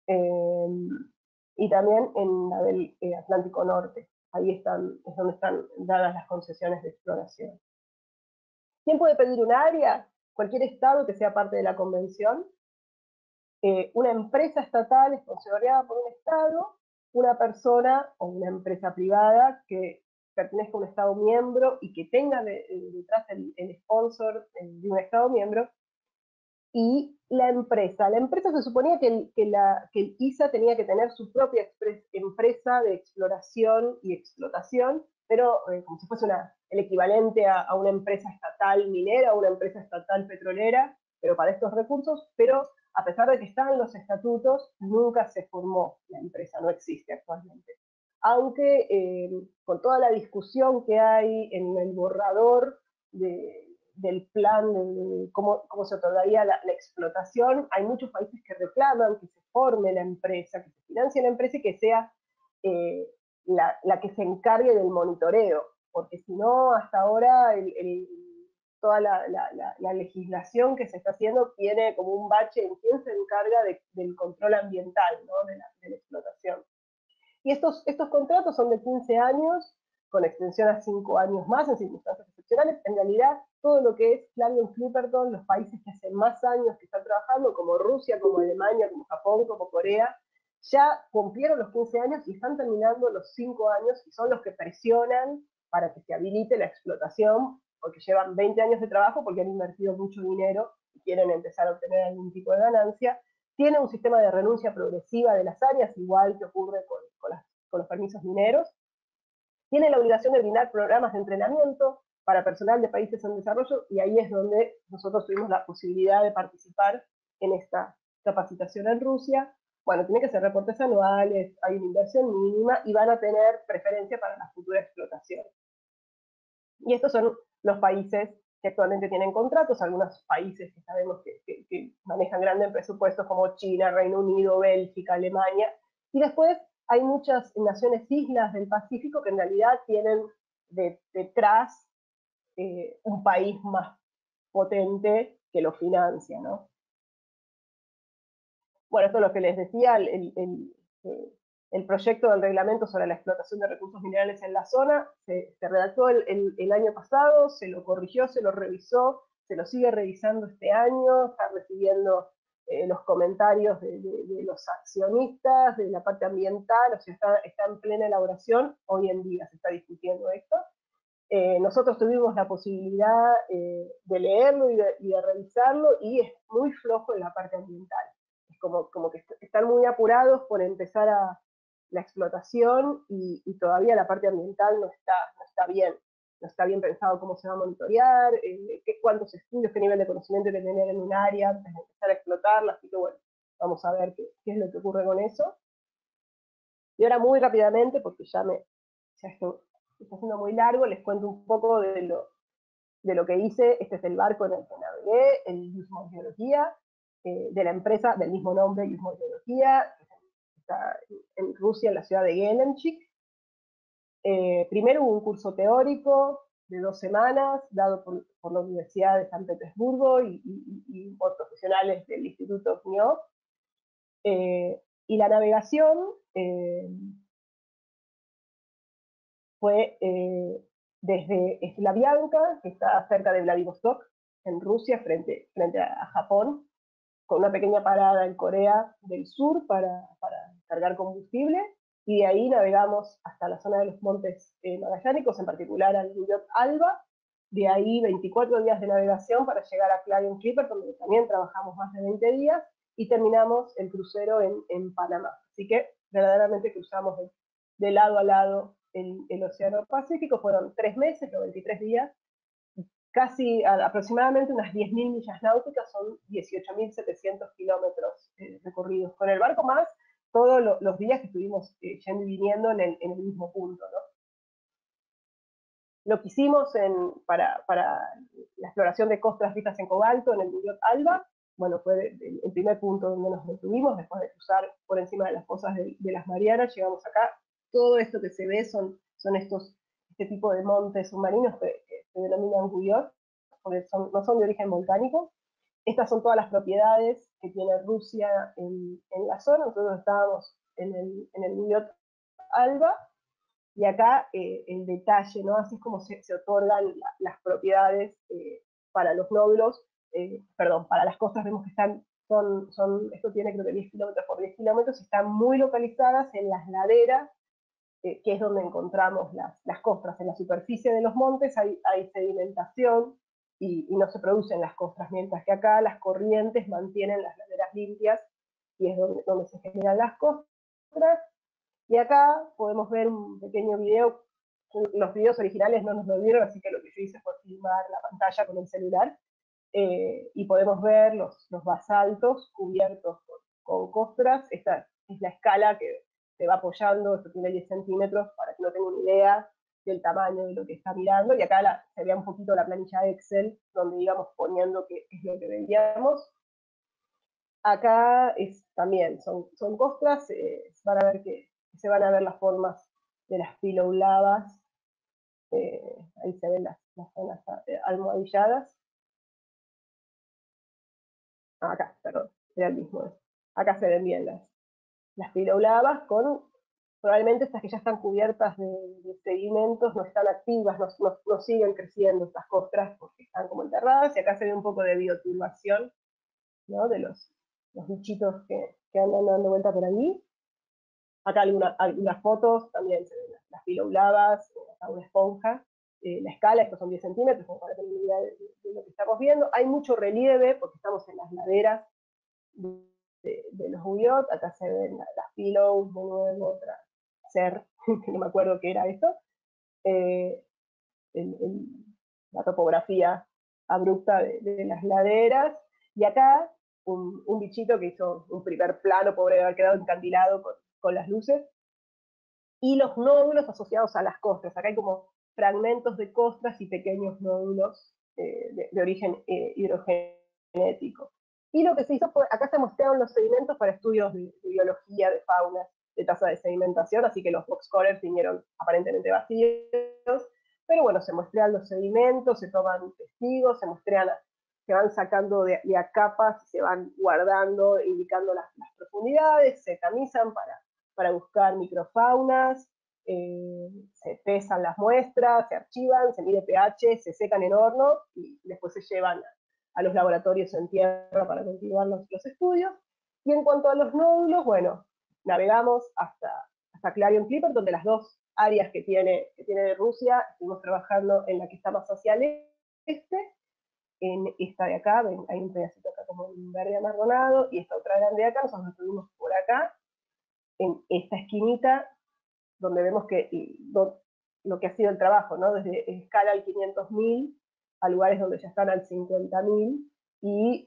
y también en la del Atlántico Norte. Ahí es donde están dadas las concesiones de exploración. ¿Quién puede pedir un área? Cualquier estado que sea parte de la convención. Una empresa estatal esponsoreada por un estado, una persona o una empresa privada que pertenezca a un estado miembro y que tenga detrás el sponsor de un estado miembro, y la empresa. La empresa se suponía que el ISA tenía que tener su propia empresa de exploración y explotación, pero como si fuese el equivalente a una empresa estatal minera o una empresa estatal petrolera, pero para estos recursos, pero a pesar de que están los estatutos, nunca se formó la empresa, no existe actualmente. Aunque con toda la discusión que hay en el borrador del plan de cómo se otorgaría la explotación, hay muchos países que reclaman que se forme la empresa, que se financie la empresa y que sea la que se encargue del monitoreo, porque si no, hasta ahora toda la legislación que se está haciendo tiene como un bache en quién se encarga del control ambiental, ¿no? de la explotación. Y estos contratos son de 15 años, con extensión a 5 años más en circunstancias excepcionales. En realidad, todo lo que es Clarion-Clipperton, los países que hace más años que están trabajando, como Rusia, como Alemania, como Japón, como Corea, ya cumplieron los 15 años y están terminando los 5 años y son los que presionan para que se habilite la explotación, porque llevan 20 años de trabajo, porque han invertido mucho dinero y quieren empezar a obtener algún tipo de ganancia. Tiene un sistema de renuncia progresiva de las áreas, igual que ocurre con los permisos mineros. Tiene la obligación de brindar programas de entrenamiento para personal de países en desarrollo, y ahí es donde nosotros tuvimos la posibilidad de participar en esta capacitación en Rusia. Bueno, tiene que hacer reportes anuales, hay una inversión mínima y van a tener preferencia para la futura explotación. Y estos son los países que actualmente tienen contratos, algunos países que sabemos que manejan grandes presupuestos como China, Reino Unido, Bélgica, Alemania, y después hay muchas naciones islas del Pacífico que en realidad tienen detrás un país más potente que lo financia, ¿no? Bueno, esto es lo que les decía, el proyecto del reglamento sobre la explotación de recursos minerales en la zona se redactó el año pasado, se lo corrigió, se lo revisó, se lo sigue revisando este año, está recibiendo los comentarios de los accionistas, de la parte ambiental, o sea, está en plena elaboración, hoy en día se está discutiendo esto. Nosotros tuvimos la posibilidad de leerlo y de revisarlo, y es muy flojo en la parte ambiental. Es como que están muy apurados por empezar la explotación y todavía la parte ambiental no está bien. No está bien pensado cómo se va a monitorear, cuántos estudios, qué nivel de conocimiento hay que tener en un área antes de empezar a explotarla. Así que bueno, vamos a ver qué es lo que ocurre con eso. Y ahora muy rápidamente, porque ya esto está siendo muy largo, les cuento un poco de lo que hice. Este es el barco en el que navegué, el Yuzmov Geología, de la empresa del mismo nombre, Yuzmov Geología, está en Rusia, en la ciudad de Gelenchik. Primero hubo un curso teórico de 2 semanas, dado por la Universidad de San Petersburgo y por profesionales del Instituto CNIO. Y la navegación fue desde Slavianka, que está cerca de Vladivostok, en Rusia, frente a Japón, con una pequeña parada en Corea del Sur para cargar combustible, y de ahí navegamos hasta la zona de los montes magallánicos, en particular al Guyot Alba. De ahí 24 días de navegación para llegar a Clarion-Clipperton, donde también trabajamos más de 20 días, y terminamos el crucero en Panamá. Así que verdaderamente cruzamos de lado a lado el Océano Pacífico. Fueron 3 meses, 93 días, casi aproximadamente unas 10.000 millas náuticas, son 18.700 kilómetros recorridos con el barco, más todos los días que estuvimos yendo y viniendo en el mismo punto, ¿no? Lo que hicimos para la exploración de costras ricas en cobalto en el Guyot Alba, bueno, fue el primer punto donde nos detuvimos, después de cruzar por encima de las fosas de las Marianas, llegamos acá. Todo esto que se ve son este tipo de montes submarinos que se denominan Guyot, porque no son de origen volcánico. Estas son todas las propiedades que tiene Rusia en la zona. Nosotros estábamos en el Guyot Alba, y acá el detalle, ¿no? Así es como se otorgan las propiedades para los nódulos, perdón, para las costas. Vemos que esto tiene creo que 10 kilómetros por 10 kilómetros, y están muy localizadas en las laderas, que es donde encontramos las costras. En la superficie de los montes hay sedimentación, y no se producen las costras, mientras que acá las corrientes mantienen las laderas limpias y es donde se generan las costras. Y acá podemos ver un pequeño video. Los videos originales no nos lo dieron, así que lo que yo hice fue filmar la pantalla con el celular. Y podemos ver los basaltos cubiertos con costras. Esta es la escala que se va apoyando, esto tiene 10 centímetros, para que no tenga una idea del tamaño de lo que está mirando. Y acá se ve un poquito la planilla Excel, donde íbamos poniendo qué es lo que veíamos. Acá también son costras, van a ver que se van a ver las formas de las filoblavas, ahí se ven las zonas almohadilladas. Acá, perdón, era el mismo. Acá se ven bien las filoblavas probablemente estas que ya están cubiertas de sedimentos no están activas, no siguen creciendo estas costras porque están como enterradas, y acá se ve un poco de bioturbación, ¿no? De los bichitos que andan dando vuelta por allí. Acá algunas fotos, también se ven las filoblavas, acá una esponja. La escala, estos son 10 centímetros, como para tener una idea de lo que estamos viendo. Hay mucho relieve porque estamos en las laderas de los Huillot. Acá se ven las pillows, de nuevo, otra ser, que no me acuerdo qué era esto. Eh, la topografía abrupta de las laderas. Y acá un bichito que hizo un primer plano, pobre de haber quedado encandilado con las luces. Y los nódulos asociados a las costras. Acá hay como fragmentos de costras y pequeños nódulos de origen hidrogenético. Y lo que se hizo fue, acá se mostraron los sedimentos para estudios de biología, de fauna, de tasa de sedimentación, así que los box cores vinieron aparentemente vacíos, pero bueno, se muestran los sedimentos, se toman testigos, se van sacando de a capas, se van guardando, indicando las profundidades, se tamizan para buscar microfaunas, se pesan las muestras, se archivan, se mide pH, se secan en horno y después se llevan a los laboratorios en tierra para continuar los estudios. Y en cuanto a los nódulos, bueno, navegamos hasta Clarion Clipper, donde las dos áreas que tiene Rusia, estuvimos trabajando en la que está más hacia el este, en esta de acá, ven, hay un pedacito acá como un verde amarronado, y esta otra grande de acá, nosotros estuvimos por acá, en esta esquinita, donde vemos que lo que ha sido el trabajo, ¿no? Desde escala al 500.000 a lugares donde ya están al 50.000, y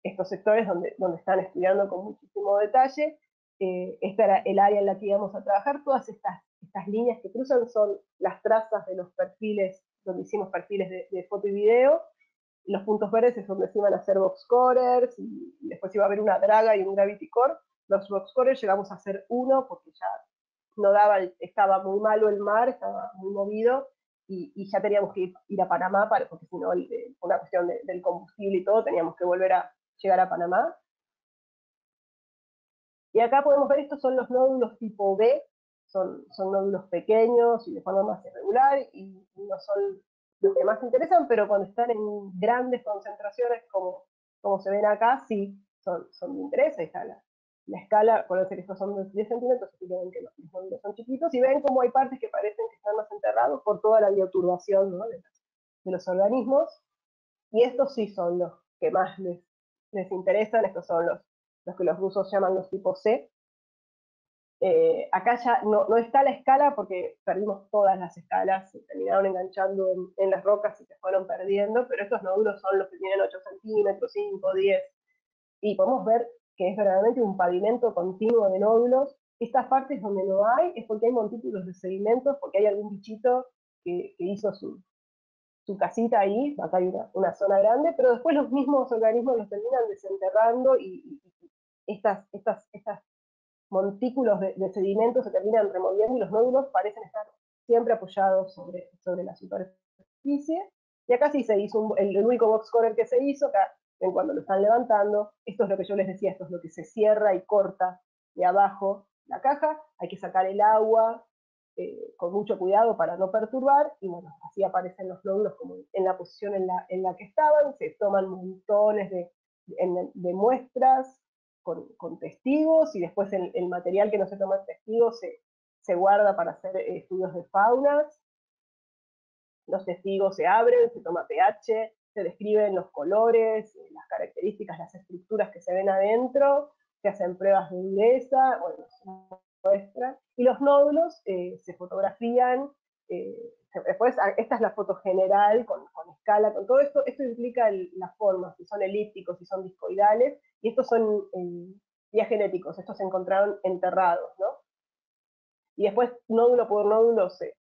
estos sectores donde están estudiando con muchísimo detalle. Esta era el área en la que íbamos a trabajar. Todas estas líneas que cruzan son las trazas de los perfiles, donde hicimos perfiles de foto y video. Los puntos verdes es donde se iban a hacer box corers, y después iba a haber una draga y un gravity core. Los box corers llegamos a hacer uno porque ya no daba, estaba muy malo el mar, estaba muy movido, y ya teníamos que ir a Panamá, porque si no, por una cuestión del combustible y todo, teníamos que volver a llegar a Panamá. Y acá podemos ver, estos son los nódulos tipo B, son nódulos pequeños y de forma más irregular, y no son los que más interesan, pero cuando están en grandes concentraciones, como se ven acá, sí, son de interés. Ahí está la escala, por decir que estos son de 10 centímetros, así que ven que los nódulos son chiquitos, y ven cómo hay partes que parecen que están más enterrados por toda la bioturbación, ¿no? de los organismos, y estos sí son los que más les interesan. Estos son los que los rusos llaman los tipo C. Acá ya no está la escala porque perdimos todas las escalas, se terminaron enganchando en las rocas y se fueron perdiendo, pero estos nódulos son los que tienen 8 centímetros, 5, 10, y podemos ver que es verdaderamente un pavimento continuo de nódulos. Estas partes donde no hay es porque hay montículos de sedimentos, porque hay algún bichito que hizo su casita ahí. Acá hay una zona grande, pero después los mismos organismos los terminan desenterrando, y estas montículos de sedimentos se terminan removiendo, y los nódulos parecen estar siempre apoyados sobre la superficie. Y acá sí se hizo el único box corer que se hizo. Acá ven cuando lo están levantando, esto es lo que yo les decía, esto es lo que se cierra y corta de abajo la caja. Hay que sacar el agua con mucho cuidado para no perturbar, y bueno, así aparecen los nódulos como en la posición en la que estaban. Se toman montones de muestras con testigos, y después el material que no se toma en testigos se guarda para hacer estudios de faunas. los testigos se abren, se toma pH, se describen los colores, las características, las estructuras que se ven adentro, se hacen pruebas de dureza, bueno, se muestra, y los nódulos se fotografían. Después, esta es la foto general con escala, con todo esto. Esto implica las formas, si son elípticos, si son discoidales, y estos son días genéticos, estos se encontraron enterrados, ¿no? Y después, nódulo por nódulo, se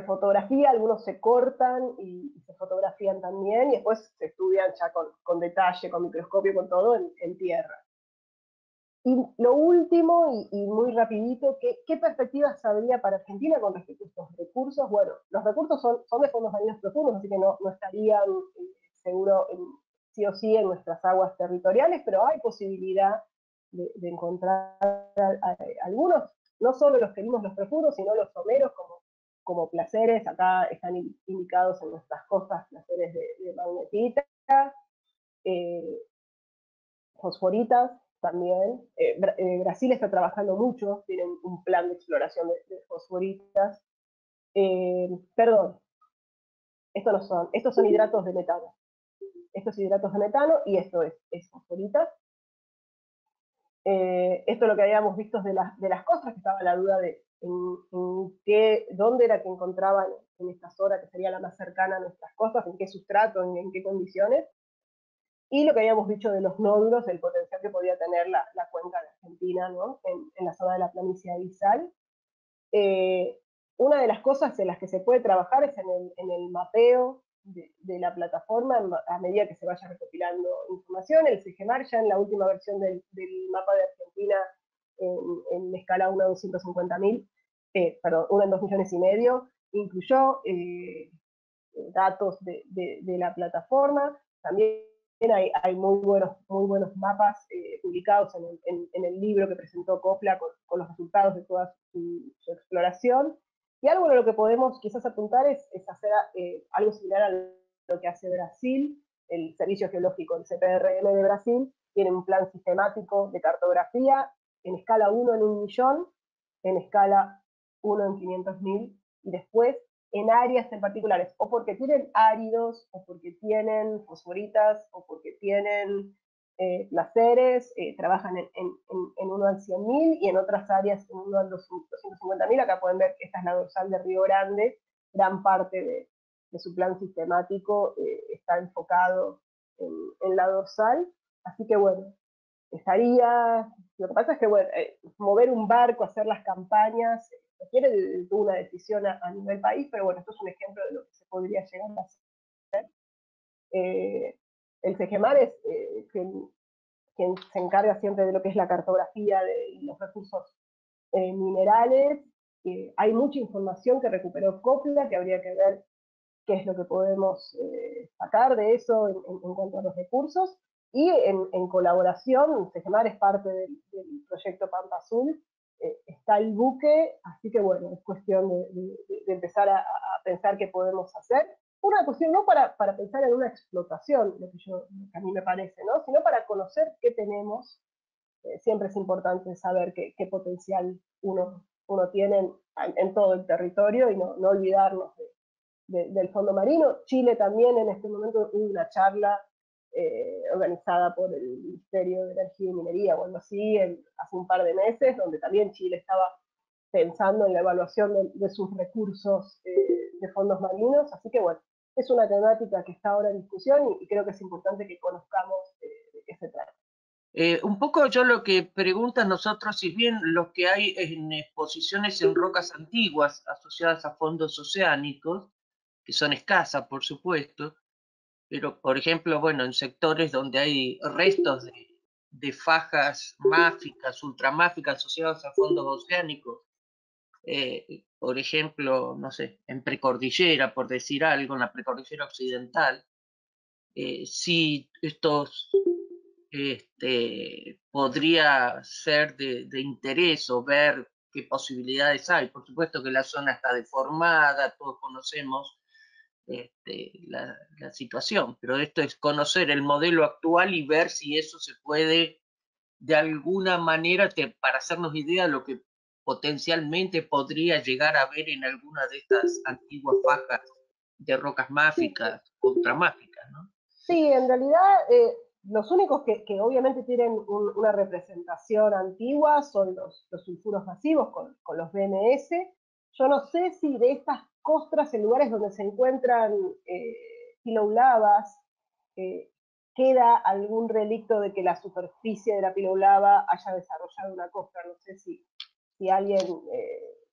fotografía, algunos se cortan y se fotografían también, y después se estudian ya con detalle, con microscopio, con todo en tierra. Y lo último, y muy rapidito, ¿qué perspectivas habría para Argentina con respecto a estos recursos? Bueno, los recursos son de fondos marinos profundos, así que no estarían seguro sí o sí en nuestras aguas territoriales, pero hay posibilidad de encontrar algunos, no solo los que vimos los profundos, sino los someros como placeres. Acá están indicados en nuestras costas placeres de magnetita, fosforitas también. Brasil está trabajando mucho, tienen un plan de exploración de fosforitas. Perdón, estos son hidratos de metano. Estos hidratos de metano, y esto es fosforitas. Esto es lo que habíamos visto de las costras, que estaba la duda de dónde era que encontraban en esta zona, que sería la más cercana a nuestras costas, en qué sustrato, en qué condiciones. Y lo que habíamos dicho de los nódulos, el potencial que podía tener la cuenca de Argentina, ¿no? en la zona de la planicie abisal. Una de las cosas en las que se puede trabajar es en el mapeo de la plataforma a medida que se vaya recopilando información. El CGMAR ya en la última versión del mapa de Argentina en escala 1 a 250.000, perdón, 1 en 2,5 millones, incluyó datos de la plataforma. También hay muy buenos mapas publicados en el libro que presentó Copla con los resultados de toda su exploración. Y algo de lo que podemos quizás apuntar es hacer algo similar a lo que hace Brasil. El Servicio Geológico, el CPRM de Brasil, tiene un plan sistemático de cartografía en escala 1 en 1 millón, en escala 1 en 500.000, y después en áreas en particulares, o porque tienen áridos, o porque tienen fosforitas, o porque tienen placeres, trabajan en 1 al 100.000 y en otras áreas en 1 al 250.000. Acá pueden ver que esta es la dorsal de Río Grande. Gran parte de su plan sistemático está enfocado en la dorsal. Así que bueno, lo que pasa es que bueno, mover un barco, hacer las campañas, requiere de una decisión a nivel país, pero bueno, esto es un ejemplo de lo que se podría llegar a hacer. El CEGEMAR es quien se encarga siempre de lo que es la cartografía de los recursos minerales. Hay mucha información que recuperó Copla, que habría que ver qué es lo que podemos sacar de eso en cuanto a los recursos. Y en colaboración, CEGEMAR es parte del proyecto Pampa Azul, está el buque, así que bueno, es cuestión de empezar a pensar qué podemos hacer. Una cuestión no para pensar en una explotación, lo que a mí me parece, ¿no? Sino para conocer qué tenemos. Siempre es importante saber qué potencial uno tiene en todo el territorio, y no olvidarnos del fondo marino. Chile también en este momento hubo una charla organizada por el Ministerio de Energía y Minería o algo así, hace un par de meses, donde también Chile estaba pensando en la evaluación de sus recursos de fondos marinos. Así que bueno, es una temática que está ahora en discusión, y creo que es importante que conozcamos de qué se trata. Un poco yo lo que preguntan nosotros, si bien lo que hay en exposiciones en rocas antiguas asociadas a fondos oceánicos, que son escasas, por supuesto, pero por ejemplo, bueno, en sectores donde hay restos de fajas máficas, ultramáficas asociadas a fondos oceánicos, por ejemplo, no sé, en precordillera, por decir algo, en la precordillera occidental, sí estos podría ser de interés, o ver qué posibilidades hay. Por supuesto que la zona está deformada, todos conocemos la situación, pero esto es conocer el modelo actual y ver si eso se puede de alguna manera, para hacernos idea de lo que potencialmente podría llegar a haber en alguna de estas antiguas fajas de rocas Sí, máficas, ultramáficas, ¿no? sí, en realidad los únicos que obviamente tienen una representación antigua son los sulfuros masivos con los BMS. Yo no sé si de estas costras, en lugares donde se encuentran piloulavas, eh, queda algún relicto de que la superficie de la piloulava haya desarrollado una costra. No sé si alguien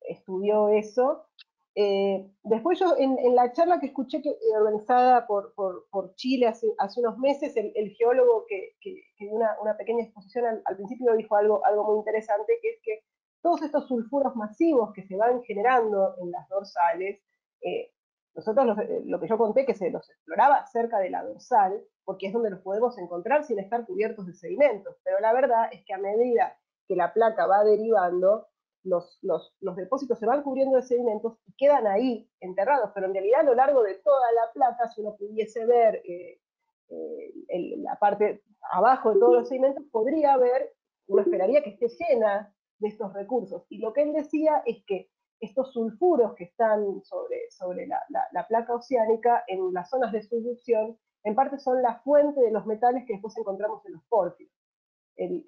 estudió eso. Después yo en la charla que escuché organizada por Chile hace unos meses, el geólogo que dio una pequeña exposición al principio dijo algo muy interesante, que es que todos estos sulfuros masivos que se van generando en las dorsales, eh, nosotros lo que yo conté que se los exploraba cerca de la dorsal, porque es donde los podemos encontrar sin estar cubiertos de sedimentos, pero la verdad es que a medida que la placa va derivando, los depósitos se van cubriendo de sedimentos y quedan ahí enterrados, pero en realidad a lo largo de toda la placa, si uno pudiese ver la parte abajo de todos los sedimentos, podría ver, uno esperaría que esté llena de estos recursos. Y lo que él decía es que estos sulfuros que están sobre la placa oceánica en las zonas de subducción, en parte son la fuente de los metales que después encontramos en los pórfidos. Él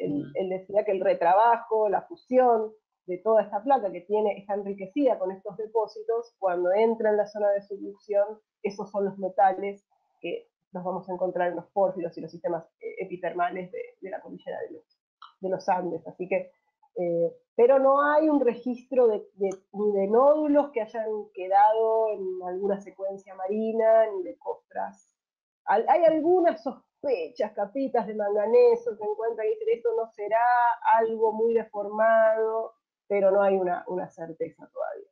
decía que el retrabajo, la fusión de toda esta placa que está enriquecida con estos depósitos, cuando entra en la zona de subducción, esos son los metales que los vamos a encontrar en los pórfidos y los sistemas epitermales de la cordillera de los Andes. Así que, pero no hay un registro ni de nódulos que hayan quedado en alguna secuencia marina, ni de costras. Hay algunas sospechas, capitas de manganeso que encuentran y dicen esto no será algo muy deformado, pero no hay una certeza todavía.